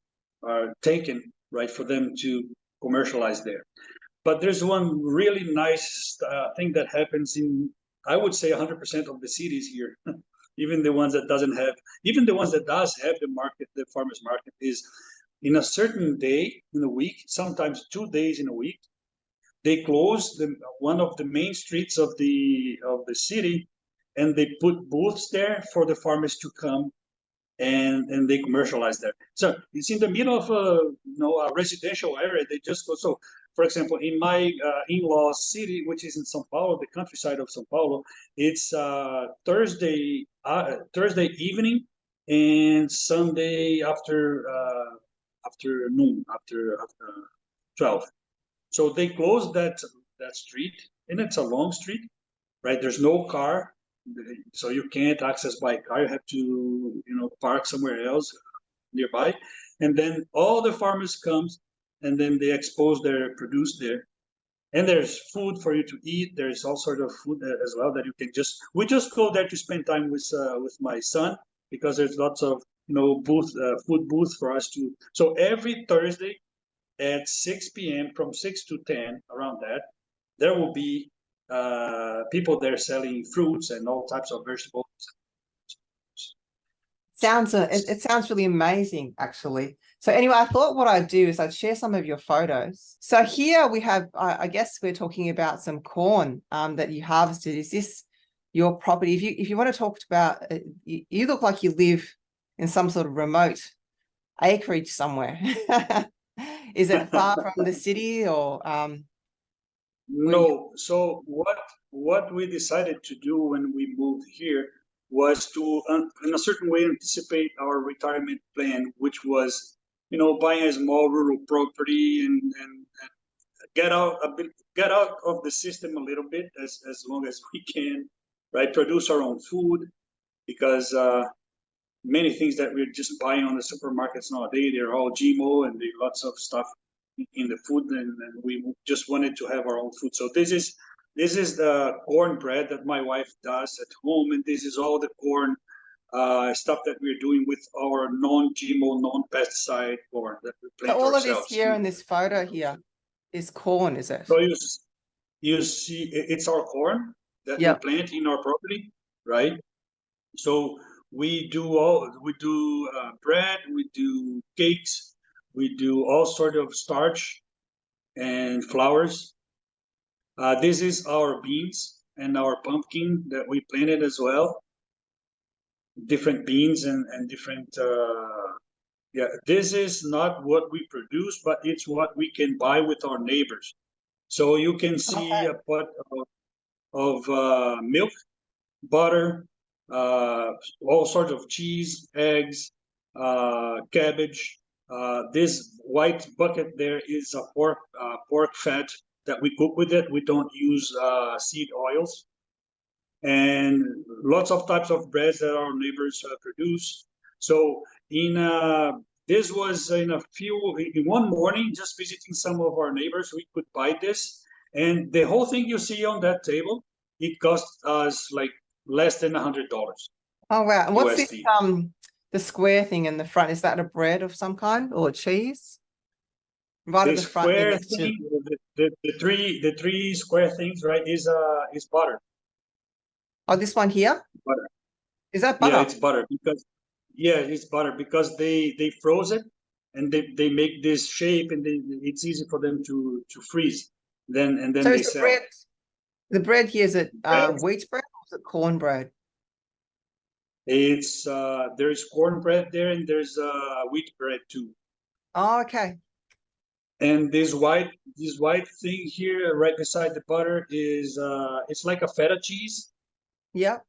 taken, right, for them to commercialize there. But there's one really nice thing that happens in, I would say, 100% of the cities here. Even the ones that does have the market, the farmers market, is in a certain day in a week, sometimes 2 days in a week, they close one of the main streets of the city, and they put booths there for the farmers to come and they commercialize there. So it's in the middle of a residential area. They just go. So, for example, in my in-laws city, which is in São Paulo, the countryside of São Paulo, it's Thursday evening and Sunday afternoon, after 12. So they closed that street, and it's a long street, right? There's no car, so you can't access by car. You have to, park somewhere else nearby. And then all the farmers comes, and then they expose their produce there. And there's food for you to eat. There's all sort of food as well that you can we just go there to spend time with my son, because there's lots of food booths for us to. So every Thursday at 6 p.m. from 6 to 10, around that, there will be people there selling fruits and all types of vegetables. It sounds really amazing, actually. So anyway, I thought what I'd do is I'd share some of your photos. So here we have, I guess we're talking about some corn that you harvested. Is this your property? If you want to talk about, you look like you live in some sort of remote acreage somewhere. Is it far from the city or No. So what we decided to do when we moved here was to, in a certain way, anticipate our retirement plan, which was, buying a small rural property and get out a bit, get out of the system a little bit as long as we can, right? Produce our own food because many things that we're just buying on the supermarkets nowadays, they're all GMO and there's lots of stuff in the food, and we just wanted to have our own food. So this is the cornbread that my wife does at home, and this is all the corn stuff that we're doing with our non-GMO, non-pesticide corn that we so plant all of this ourselves. here in this photo here is corn, is it? So you see, it's our corn that we plant in our property, right? So we do bread, we do cakes, we do all sort of starch and flours. This is our beans and our pumpkin that we planted as well. Different beans and different. This is not what we produce, but it's what we can buy with our neighbors. So you can see a pot of milk, butter, all sorts of cheese, eggs, cabbage. This white bucket there is a pork fat that we cook with it. We don't use seed oils. And lots of types of breads that our neighbors produce. So this was in one morning, just visiting some of our neighbors, we could buy this. And the whole thing you see on that table, it cost us like less than $100. Oh wow! And what's USD. this? The square thing in the front, is that a bread of some kind or cheese? Right at the front, square thing, the three square things, right? Is butter. Oh, this one here. Butter. Is that butter? Yeah, it's butter it's butter because they froze it and they make this shape and it's easy for them to freeze. Then so they sell. The bread here, is it wheat bread or is it cornbread? It's there's cornbread there and there's wheat bread too. Oh, okay. And this white thing here right beside the butter is it's like a feta cheese. Yep.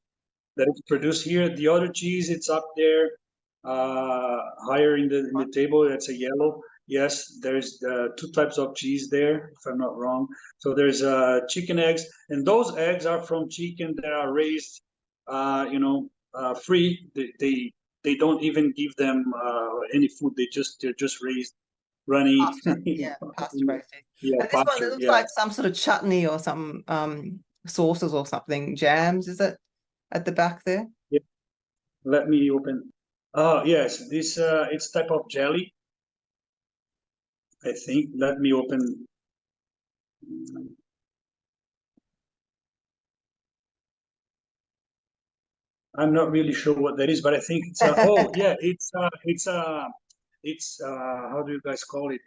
That is produced here. The other cheese, it's up there higher in the table. That's a yellow. Yes, there's two types of cheese there, if I'm not wrong. So there's chicken eggs, and those eggs are from chicken that are raised, free. They don't even give them any food. They're just raised, running. Pasture raised. Yeah, and this one, it looks like some sort of chutney or some sauces or something, jams. Is it at the back there? Yeah. Let me open. Oh yes, this it's type of jelly. I think. Let me open. I'm not really sure what that is, but I think it's oh yeah, it's how do you guys call it?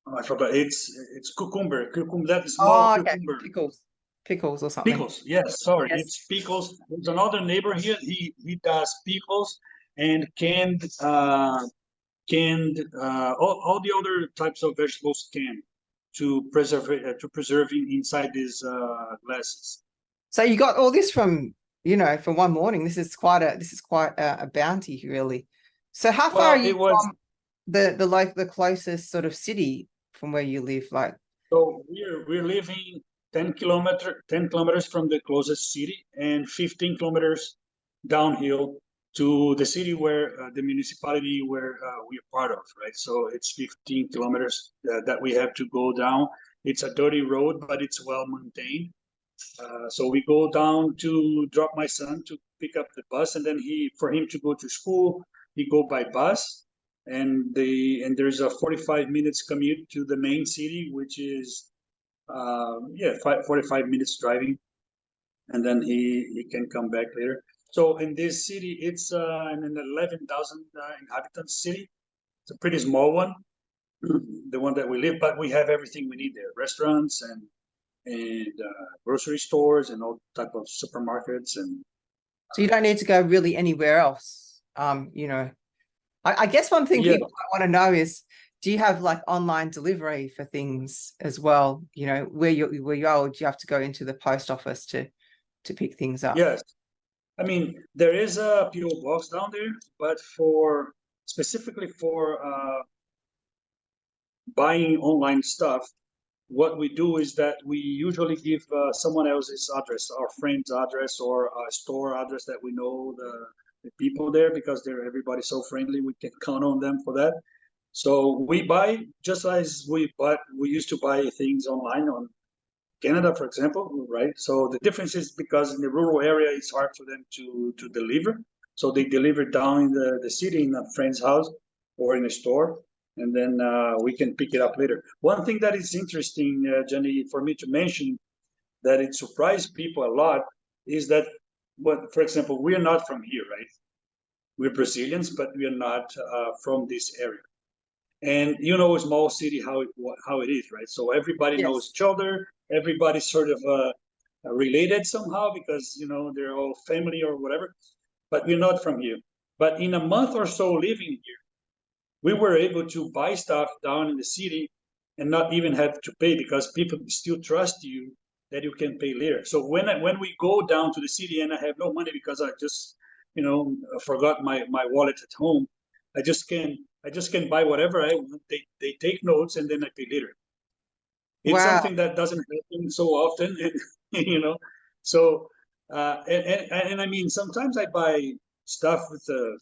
I forgot. It's cucumber. That is small cucumber. Pickles or something. Pickles. Yes, sorry, it's pickles. There's another neighbor here. He does pickles and canned all the other types of vegetables canned to preserve inside these glasses. So you got all this from one morning. This is quite a bounty, really. So how far are you from the closest sort of city from where you live? Like, so we're living 10 kilometers from the closest city and 15 kilometers downhill to the city where the municipality where we are part of, right? So it's 15 kilometers that we have to go down. It's a dirty road, but it's well maintained. So we go down to drop my son to pick up the bus, and then for him to go to school, he go by bus, and there's a 45 minutes commute to the main city, which is 45 minutes driving, and then he can come back later. So in this city, it's an 11,000 inhabitants city. It's a pretty small one, the one that we live, but we have everything we need there: restaurants and grocery stores and all type of supermarkets. And So you don't need to go really anywhere else. You know, I guess one thing yeah, people might want to know is, do you have like online delivery for things as well? You know, where you are, do you have to go into the post office to pick things up? yes. I mean, there is a PO box down there, but for specifically for buying online stuff, what we do is that we usually give someone else's address, our friend's address, or a store address that we know the people there, because they're everybody so friendly, we can count on them for that. So we buy just as we used to buy things online on Canada, for example, right? So the difference is because in the rural area, it's hard for them to deliver. So they deliver down in the city in a friend's house or in a store, and then we can pick it up later. One thing that is interesting, Jenny, for me to mention, that it surprised people a lot, is that, what, for example, we are not from here, right? We're Brazilians, but we are not from this area. And you know, a small city, how it is, right? So everybody knows Yes. each other. Everybody's sort of related somehow, because you know they're all family or whatever. But we're not from here. But in a month or so living here, we were able to buy stuff down in the city and not even have to pay, because people still trust you that you can pay later. So when we go down to the city and I have no money because I just forgot my wallet at home, I just can buy whatever I want. They take notes and then I pay later. It's Wow. something that doesn't happen so often, you know. So and I mean, sometimes I buy stuff with a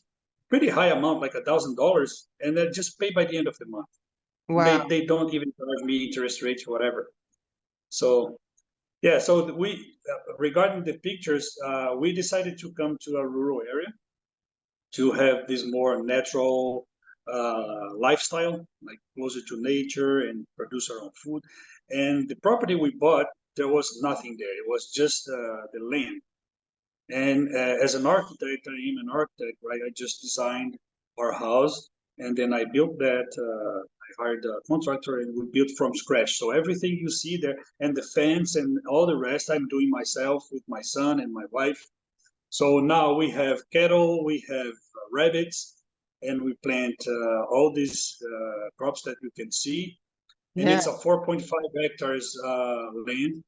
pretty high amount, like $1,000, and then just pay by the end of the month. Wow. They don't even charge me interest rates or whatever. So yeah, so we regarding the pictures, we decided to come to a rural area to have this more natural lifestyle, like closer to nature and produce our own food. And the property we bought, there was nothing there. It was just the land. And as an architect, I am an architect, right? I just designed our house, and then I built that. I hired a contractor, and we built from scratch. So everything you see there, and the fence and all the rest, I'm doing myself with my son and my wife. So now we have cattle, we have rabbits, and we plant all these crops that you can see. And Yeah. it's a 4.5 hectares land.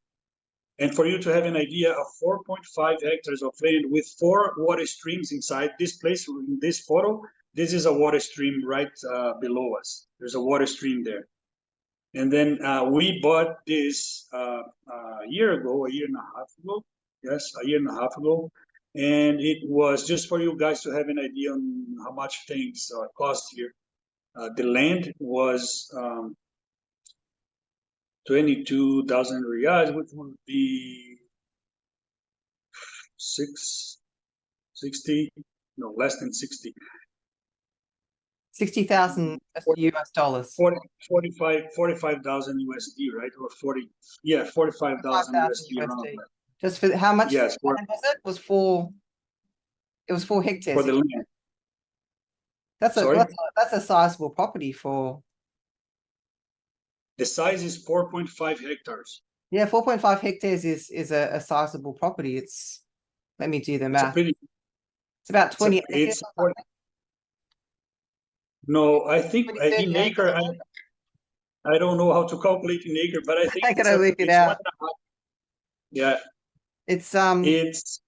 And for you to have an idea, of 4.5 hectares of land with 4 water streams inside this place, in this photo, this is a water stream right below us. There's a water stream there. And then we bought this a year and a half ago. Yes, a year and a half ago. And it was just for you guys to have an idea on how much things cost here. The land was 22,000 reais, which would be 60, no, less than 60. 60,000 US dollars. 45,000 USD, right? Or 40, yeah, 45,000 5,000 USD around USD. that. Just for how much Yes, land was it? It was 4 hectares. for the land. That's a Sorry, that's a sizable property for, the size is 4.5 hectares. yeah, 4.5 hectares is a sizable property. It's, let me do the It's a math. pretty, It's about 20 acres it's or something. no, I think 20, 30 in acres. acre, I don't know how to calculate in acre, but I think I gotta work it it's one out. and a half. Yeah, It's it's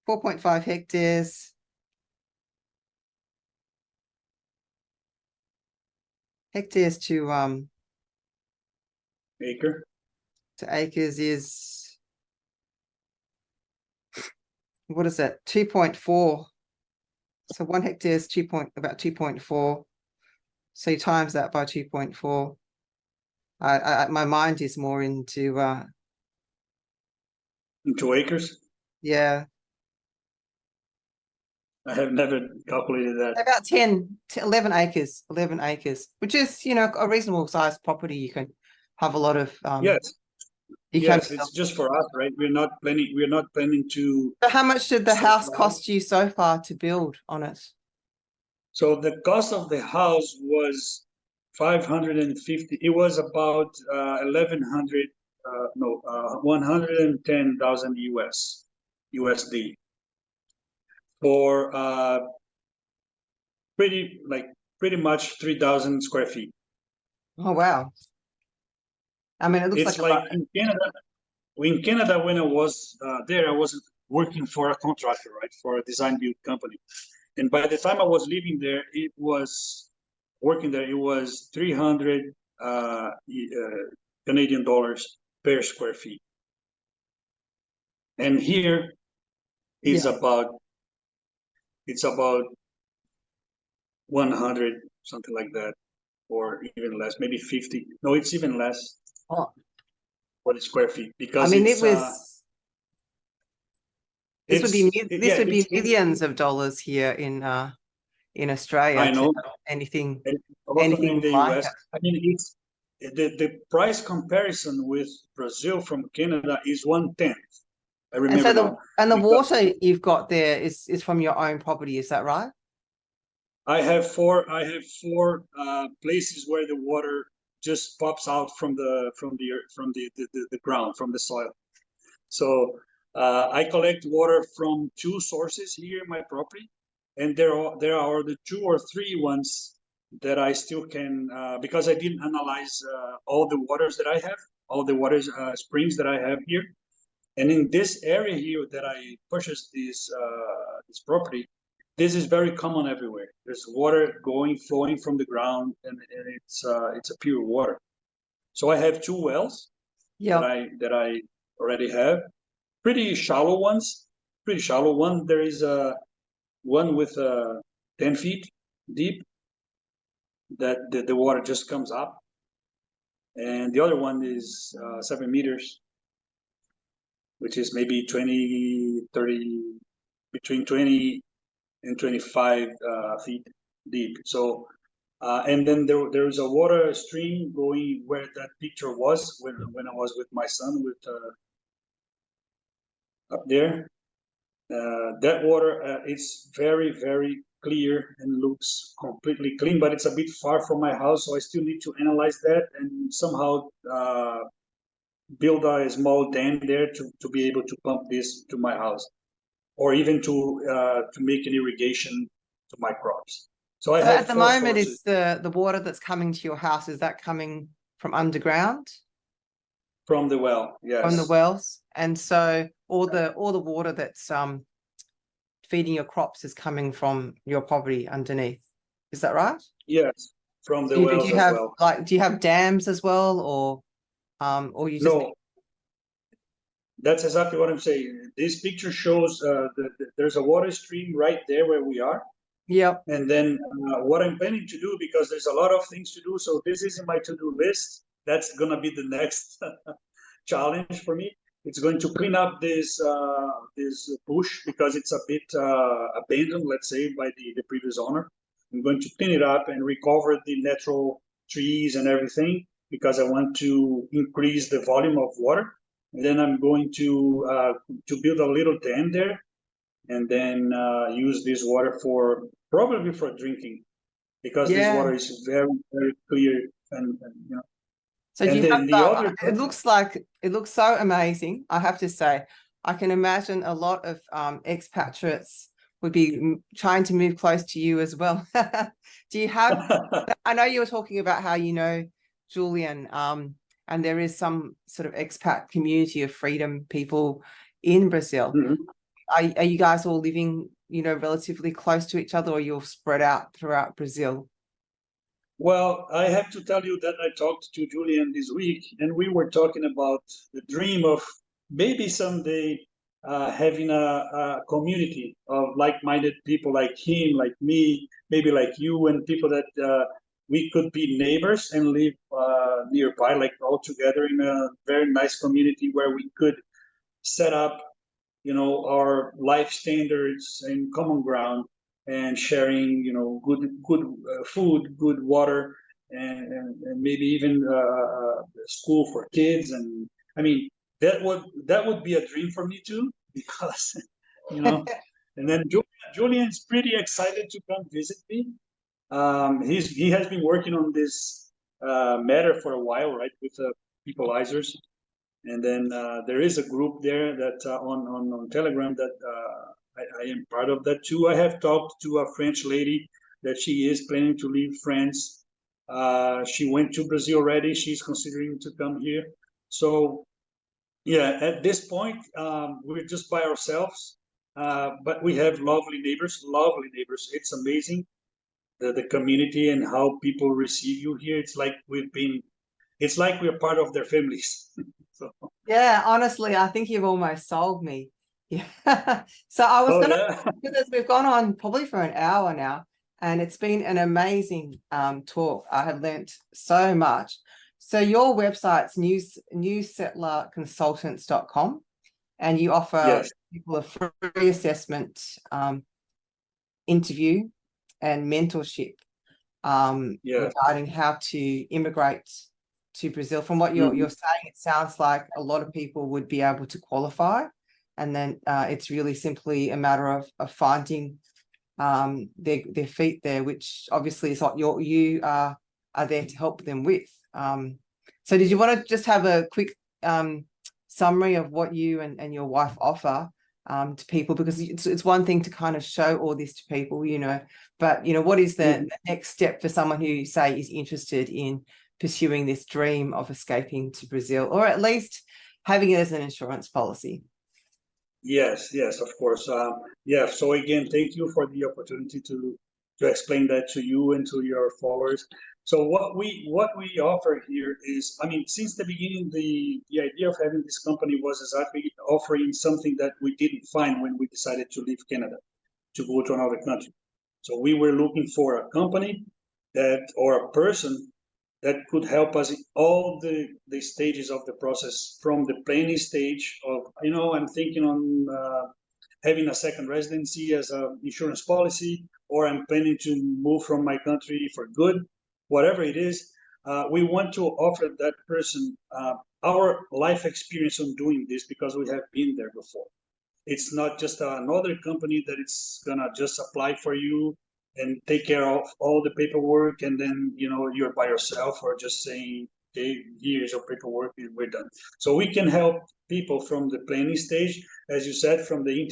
4.5 hectares. Hectares acre. to acres is, what is that? 2.4. So 1 hectare is about 2.4. So you times that by 2.4. My mind is more into Into acres. yeah. I have never calculated that. About 11 acres, 11 acres, which is, a reasonable sized property. You can have a lot of, Yes, you can. yes, it's just for us, right? We're not planning to So how much did the house settle out. cost you so far to build on it? So the cost of the house was 550. It was about 1100, no, 110,000 USD for pretty much 3,000 square feet. Oh, wow. I mean, it looks It's like like in Canada. In Canada, when I was there, I was working for a contractor, right, for a design build company. And by the time I was living there, it was 300 Canadian dollars per square feet. And here is it's about 100, something like that, or even less, maybe 50. No, it's even less oh, for the square feet I because mean, it's this would be yeah, it's millions of dollars here in Australia I to know. anything And also in the like US. it. I mean, it's the price comparison with Brazil from Canada is 1/10. I And remember so now the because water you've got there is from your own property, is that right? I have four places where the water just pops out from the ground, from the soil. So I collect water from two sources here in my property, and there are the two or three ones that I still can because I didn't analyze all the waters that I have, all the waters springs that I have here, and in this area here that I purchased this property, this is very common everywhere. There's water flowing from the ground, and it's a pure water. So I have two wells Yeah. that I already have, pretty shallow ones. Pretty shallow one. There is one with 10 feet deep that the water just comes up, and the other one is 7 meters, which is maybe 20, 30, between 20 and 25 feet deep. So, and then there's a water stream going where that picture was when I was with my son up there. That water is very, very clear and looks completely clean, but it's a bit far from my house, so I still need to analyze that and somehow build a small dam there to be able to pump this to my house, or even to make an irrigation to my crops. So I So have at the four moment, sources is the water that's coming to your house, is that coming from underground, from the well. from the Yes, wells? And so all the water that's feeding your crops is coming from your property underneath. Is that right? yes, from the Do wells you as have well. do you have dams as well, or you just No, that's exactly what I'm saying. This picture shows there's a water stream right there where we are. Yep. And then what I'm planning to do, because there's a lot of things to do, so this is in my to-do list. That's gonna be the next challenge for me. It's going to clean up this bush because it's a bit abandoned, let's say, by the previous owner. I'm going to clean it up and recover the natural trees and everything because I want to increase the volume of water. And then I'm going to build a little dam there, and then use this water for probably for drinking because this Yeah. water is very, very clear and you know. So do And you then the have other it looks so amazing, I have to say. I can imagine a lot of expatriates would be trying to move close to you as well. Do you have I know you were talking about how you know Julian, and there is some sort of expat community of freedom people in Brazil. Mhm. Are you guys all living, relatively close to each other, or you're spread out throughout Brazil? Well, I have to tell you that I talked to Julian this week, and we were talking about the dream of maybe someday having a community of like-minded people like him, like me, maybe like you, and people that we could be neighbors and live nearby, like all together in a very nice community where we could set up, our life standards and common ground. and sharing, good food, good water, and maybe even school for kids. And I mean, that would be a dream for me too, because you know. And then Julian's pretty excited to come visit me. He has been working on this matter for a while, right, with peopleizers. And then there is a group there that on Telegram that I am part of that too. I have talked to a French lady that she is planning to leave France. She went to Brazil already. She's considering to come here. So yeah, at this point, we're just by ourselves, but we have lovely neighbors. Lovely neighbors. It's amazing the community and how people receive you here. It's like we're part of their families. So. Yeah, honestly, I think you've almost sold me. Yeah. So I was gonna, Yeah. because we've gone on probably for an hour now, and it's been an amazing talk. I have learnt so much. So your website's newsettlerconsultants.com, and you offer Yes. people a free assessment, interview, and mentorship Yeah. regarding how to immigrate to Brazil. From what you're saying, it sounds like a lot of people would be able to qualify, and then it's really simply a matter of finding their feet there, which obviously is what you are there to help them with. So did you want to just have a quick summary of what you and your wife offer to people? Because it's one thing to kind of show all this to people, but what is the next step for someone who, say, is interested in pursuing this dream of escaping to Brazil, or at least having it as an insurance policy? Yes, of course. Yeah. So again, thank you for the opportunity to explain that to you and to your followers. So what we offer here is, I mean, since the beginning, the idea of having this company was exactly offering something that we didn't find when we decided to leave Canada to go to another country. So we were looking for a company or a person that could help us in all the stages of the process, from the planning stage of, I'm thinking on having a second residency as an insurance policy, or I'm planning to move from my country for good, whatever it is. We want to offer that person our life experience on doing this, because we have been there before. It's not just another company that it's gonna just apply for you and take care of all the paperwork, and then you're by yourself, or just saying, okay, here's your paperwork and we're done. So we can help people from the planning stage, as you said, from the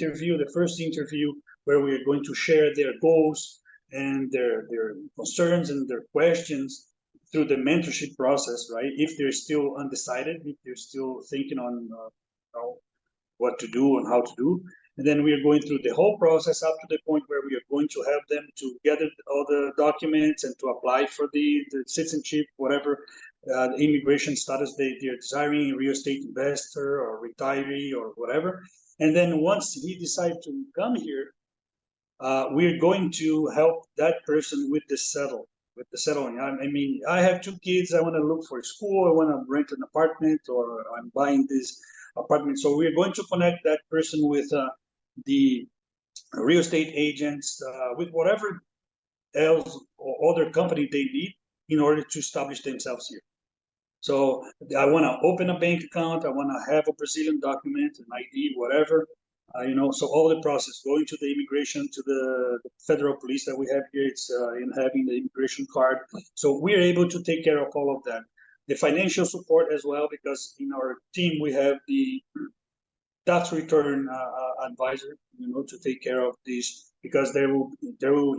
first interview, where we are going to share their goals and their concerns and their questions, through the mentorship process, right? If they're still undecided, if they're still thinking on what to do and how to do. And then we are going through the whole process up to the point where we are going to help them to gather all the documents and to apply for the citizenship, whatever immigration status they're desiring, real estate investor or retiree or whatever. And then once he decides to come here, we're going to help that person with the settling. I mean, I have 2 kids. I want to look for a school. I want to rent an apartment, or I'm buying this apartment. So we're going to connect that person with the real estate agents, with whatever else or other company they need in order to establish themselves here. So I want to open a bank account. I want to have a Brazilian document, an ID, whatever. So all the process, going to the immigration, to the federal police that we have here, it's in having the immigration card. So we're able to take care of all of that. The financial support as well, because in our team we have the tax return advisor, to take care of this, because they will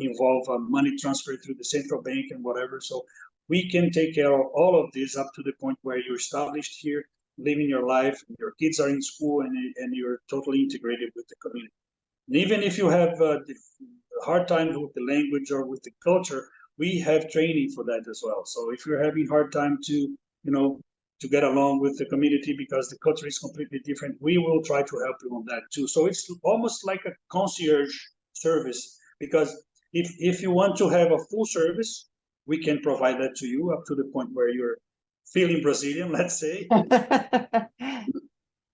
involve money transfer through the central bank and whatever. So we can take care of all of this up to the point where you're established here, living your life, your kids are in school, and you're totally integrated with the community. And even if you have hard times with the language or with the culture, we have training for that as well. So if you're having hard time to get along with the community because the culture is completely different, we will try to help you on that too. So it's almost like a concierge service, because if you want to have a full service, we can provide that to you up to the point where you're feeling Brazilian, let's say.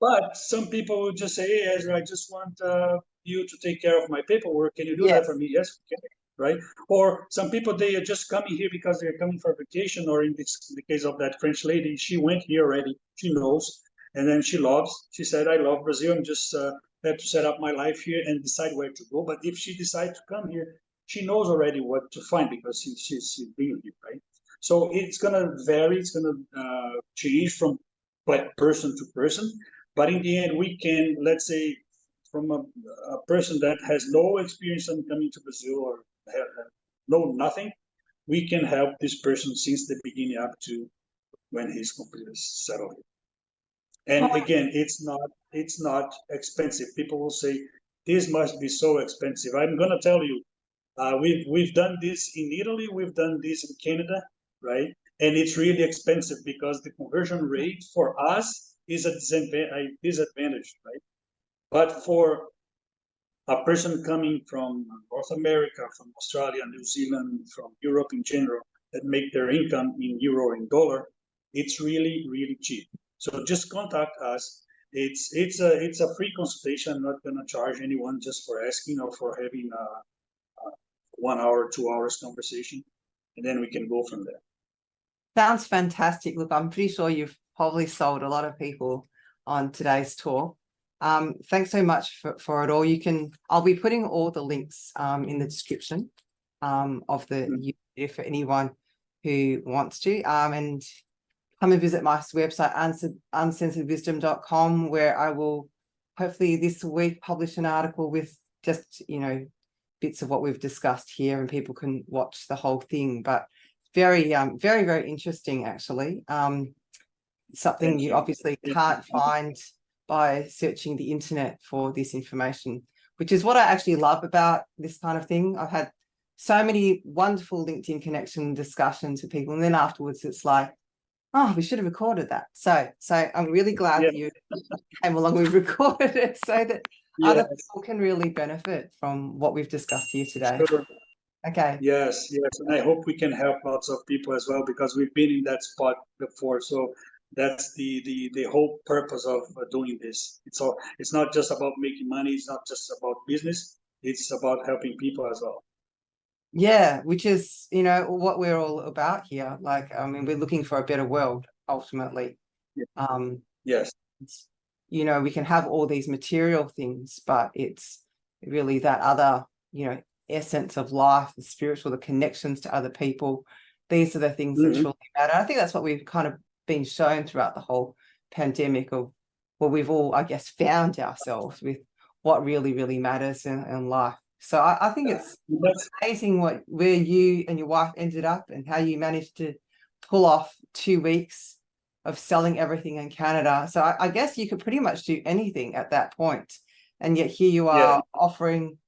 But some people will just say, hey, Ezra, I just want you to take care of my paperwork. Can you do that Yes. for me? Yes, we can. Right? Or some people, they are just coming here because they're coming for vacation, or in the case of that French lady, she went here already, she knows, and then she said, I love Brazil, I'm just have to set up my life here and decide where to go. But if she decides to come here, she knows already what to find because she's been here, right? So it's gonna vary, it's gonna change from person to person, but in the end, we can, let's say, from a person that has no experience in coming to Brazil or know nothing, we can help this person since the beginning up to when he's completely settled. And again, it's not expensive. People will say this must be so expensive. I'm gonna tell you, we've done this in Italy, we've done this in Canada, right? And it's really expensive because the conversion rate for us is a disadvantage, right? But for a person coming from North America, from Australia, New Zealand, from Europe in general, that make their income in euro or in dollar, it's really, really cheap. So just contact us. It's a free consultation. I'm not gonna charge anyone just for asking or for having a 1 hour, 2 hours conversation, and then we can go from there. Sounds fantastic. Look, I'm pretty sure you've probably sold a lot of people on today's talk. Thanks so much for it all. I'll be putting all the links in the description of the video for anyone who wants to. And come and visit my website, uncensoredwisdom.com, where I will hopefully this week publish an article with just, bits of what we've discussed here, and people can watch the whole thing. But very, very interesting, actually. Something you obviously can't find by searching the internet for this information, which is what I actually love about this kind of thing. I've had so many wonderful LinkedIn connection discussions with people, and then afterwards it's like, oh, we should have recorded that. So I'm really glad that you came along, we recorded it so that other people can really benefit from what we've discussed here today. Sure. Okay. Yes, and I hope we can help lots of people as well, because we've been in that spot before. So that's the whole purpose of doing this. It's not just about making money. It's not just about business. It's about helping people as well. Yeah, which is, what we're all about here. Like, I mean, we're looking for a better world ultimately. Yes. We can have all these material things, but it's really that other, essence of life, the spiritual, the connections to other people. These are the things that truly matter. I think that's what we've kind of been shown throughout the whole pandemic, of where we've all, I guess, found ourselves with what really, really matters in life. So I think it's amazing where you and your wife ended up, and how you managed to pull off 2 weeks of selling everything in Canada. So I guess you could pretty much do anything at that point. And yet here you are offering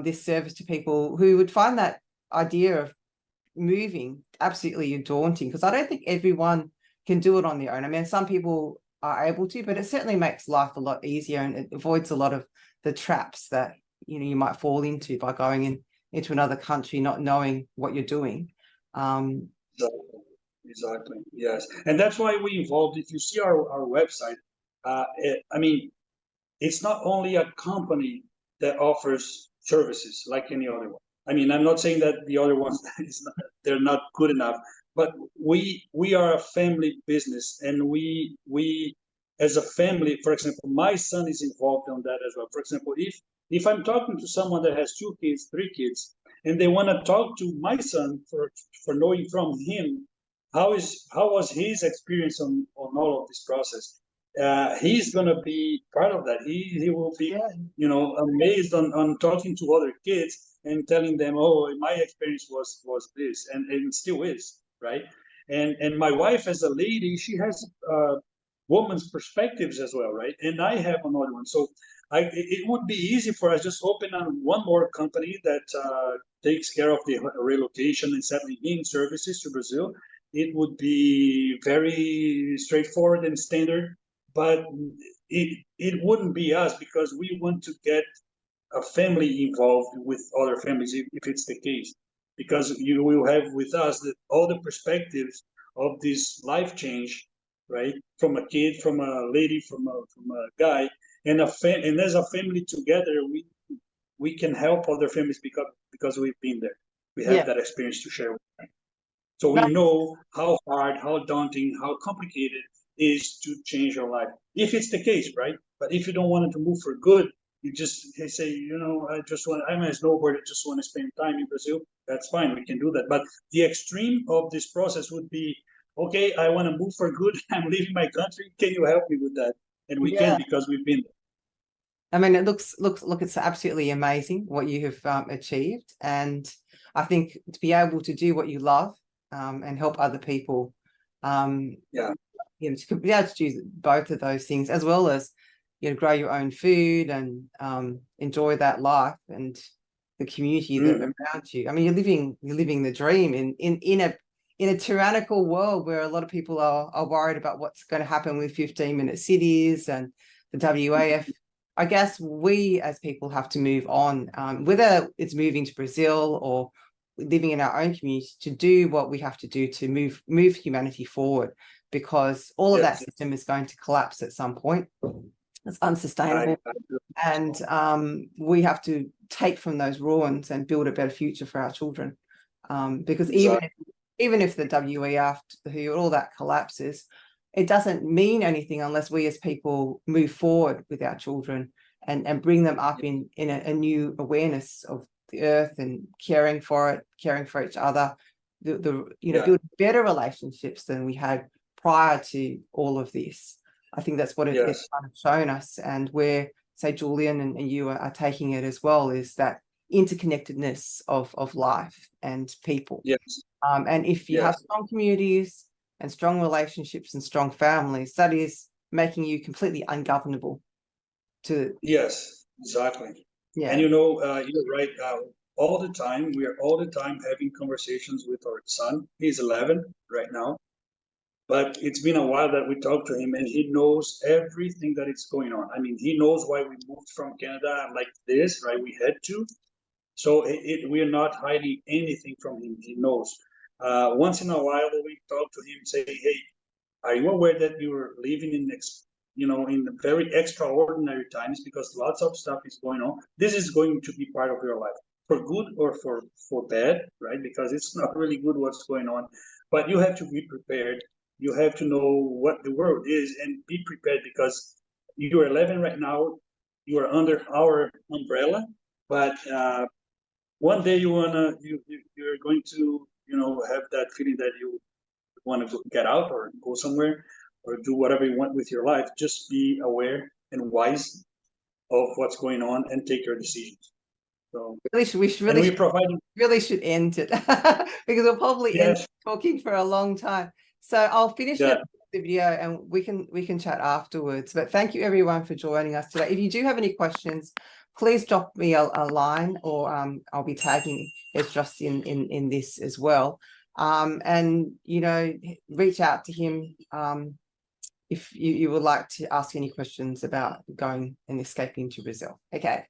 this service to people who would find that idea of moving absolutely daunting, because I don't think everyone can do it on their own. I mean, some people are able to, but it certainly makes life a lot easier, and it avoids a lot of the traps that you might fall into by going into another country not knowing what you're doing. Exactly. Yes, and that's why we involved. If you see our website, I mean, it's not only a company that offers services like any other one. I mean, I'm not saying that the other ones they're not good enough, but we are a family business, and we as a family, for example, my son is involved on that as well. For example, if I'm talking to someone that has 2 kids, 3 kids, and they want to talk to my son for knowing from him how was his experience on all of this process, he's going to be part of that. He will be amazed on talking to other kids and telling them, oh, my experience was this, and still is, right? And my wife, as a lady, she has woman's perspectives as well, right? And I have another one. So it would be easy for us just open on one more company that takes care of the relocation and settling in services to Brazil. It would be very straightforward and standard, but it wouldn't be us, because we want to get a family involved with other families if it's the case, because you will have with us all the perspectives of this life change, right? From a kid, from a lady, from a guy, and and as a family together, we can help other families because we've been there. We have that experience to share with them. So we know how hard, how daunting, how complicated it is to change your life, if it's the case, right? But if you don't want it to move for good, you just say, I'm a snowboarder, just want to spend time in Brazil. That's fine, we can do that. But the extreme of this process would be, okay, I want to move for good. I'm leaving my country. Can you help me with that? And we can, because we've been there. I mean, it looks, it's absolutely amazing what you have achieved. And I think to be able to do what you love and help other people, to be able to do both of those things, as well as, grow your own food and enjoy that life and the community that around you. I mean, you're living the dream in a tyrannical world where a lot of people are worried about what's going to happen with 15-minute cities and the WAF. I guess we as people have to move on, whether it's moving to Brazil or living in our own community, to do what we have to do to move humanity forward, because all of that system is going to collapse at some point. It's unsustainable. And we have to take from those ruins and build a better future for our children. Because even if the WEF, all that collapses, it doesn't mean anything unless we as people move forward with our children and bring them up in a new awareness of the earth and caring for it, caring for each other, build better relationships than we had prior to all of this. I think that's what it's kind of shown us, and where, say, Julian and you are taking it as well, is that interconnectedness of life and people. And if you have strong communities and strong relationships and strong families, that is making you completely ungovernable to. Yes, exactly. And you're right. All the time, we are all the time having conversations with our son. He's 11 right now, but it's been a while that we talked to him, and he knows everything that is going on. I mean, he knows why we moved from Canada like this, right? We had to. So we are not hiding anything from him. He knows. Once in a while, we talk to him, say, hey, are you aware that you're living in in very extraordinary times, because lots of stuff is going on? This is going to be part of your life, for good or for bad, right? Because it's not really good what's going on, but you have to be prepared. You have to know what the world is and be prepared, because you're 11 right now. You are under our umbrella, but one day you're going to have that feeling that you want to get out or go somewhere or do whatever you want with your life. Just be aware and wise of what's going on and take your decisions. So we should end it because we'll probably end talking for a long time. So I'll finish the video and we can chat afterwards. But thank you everyone for joining us today. If you do have any questions, please drop me a line, or I'll be tagging Esdras in this as well. And reach out to him if you would like to ask any questions about going and escaping to Brazil. Okay,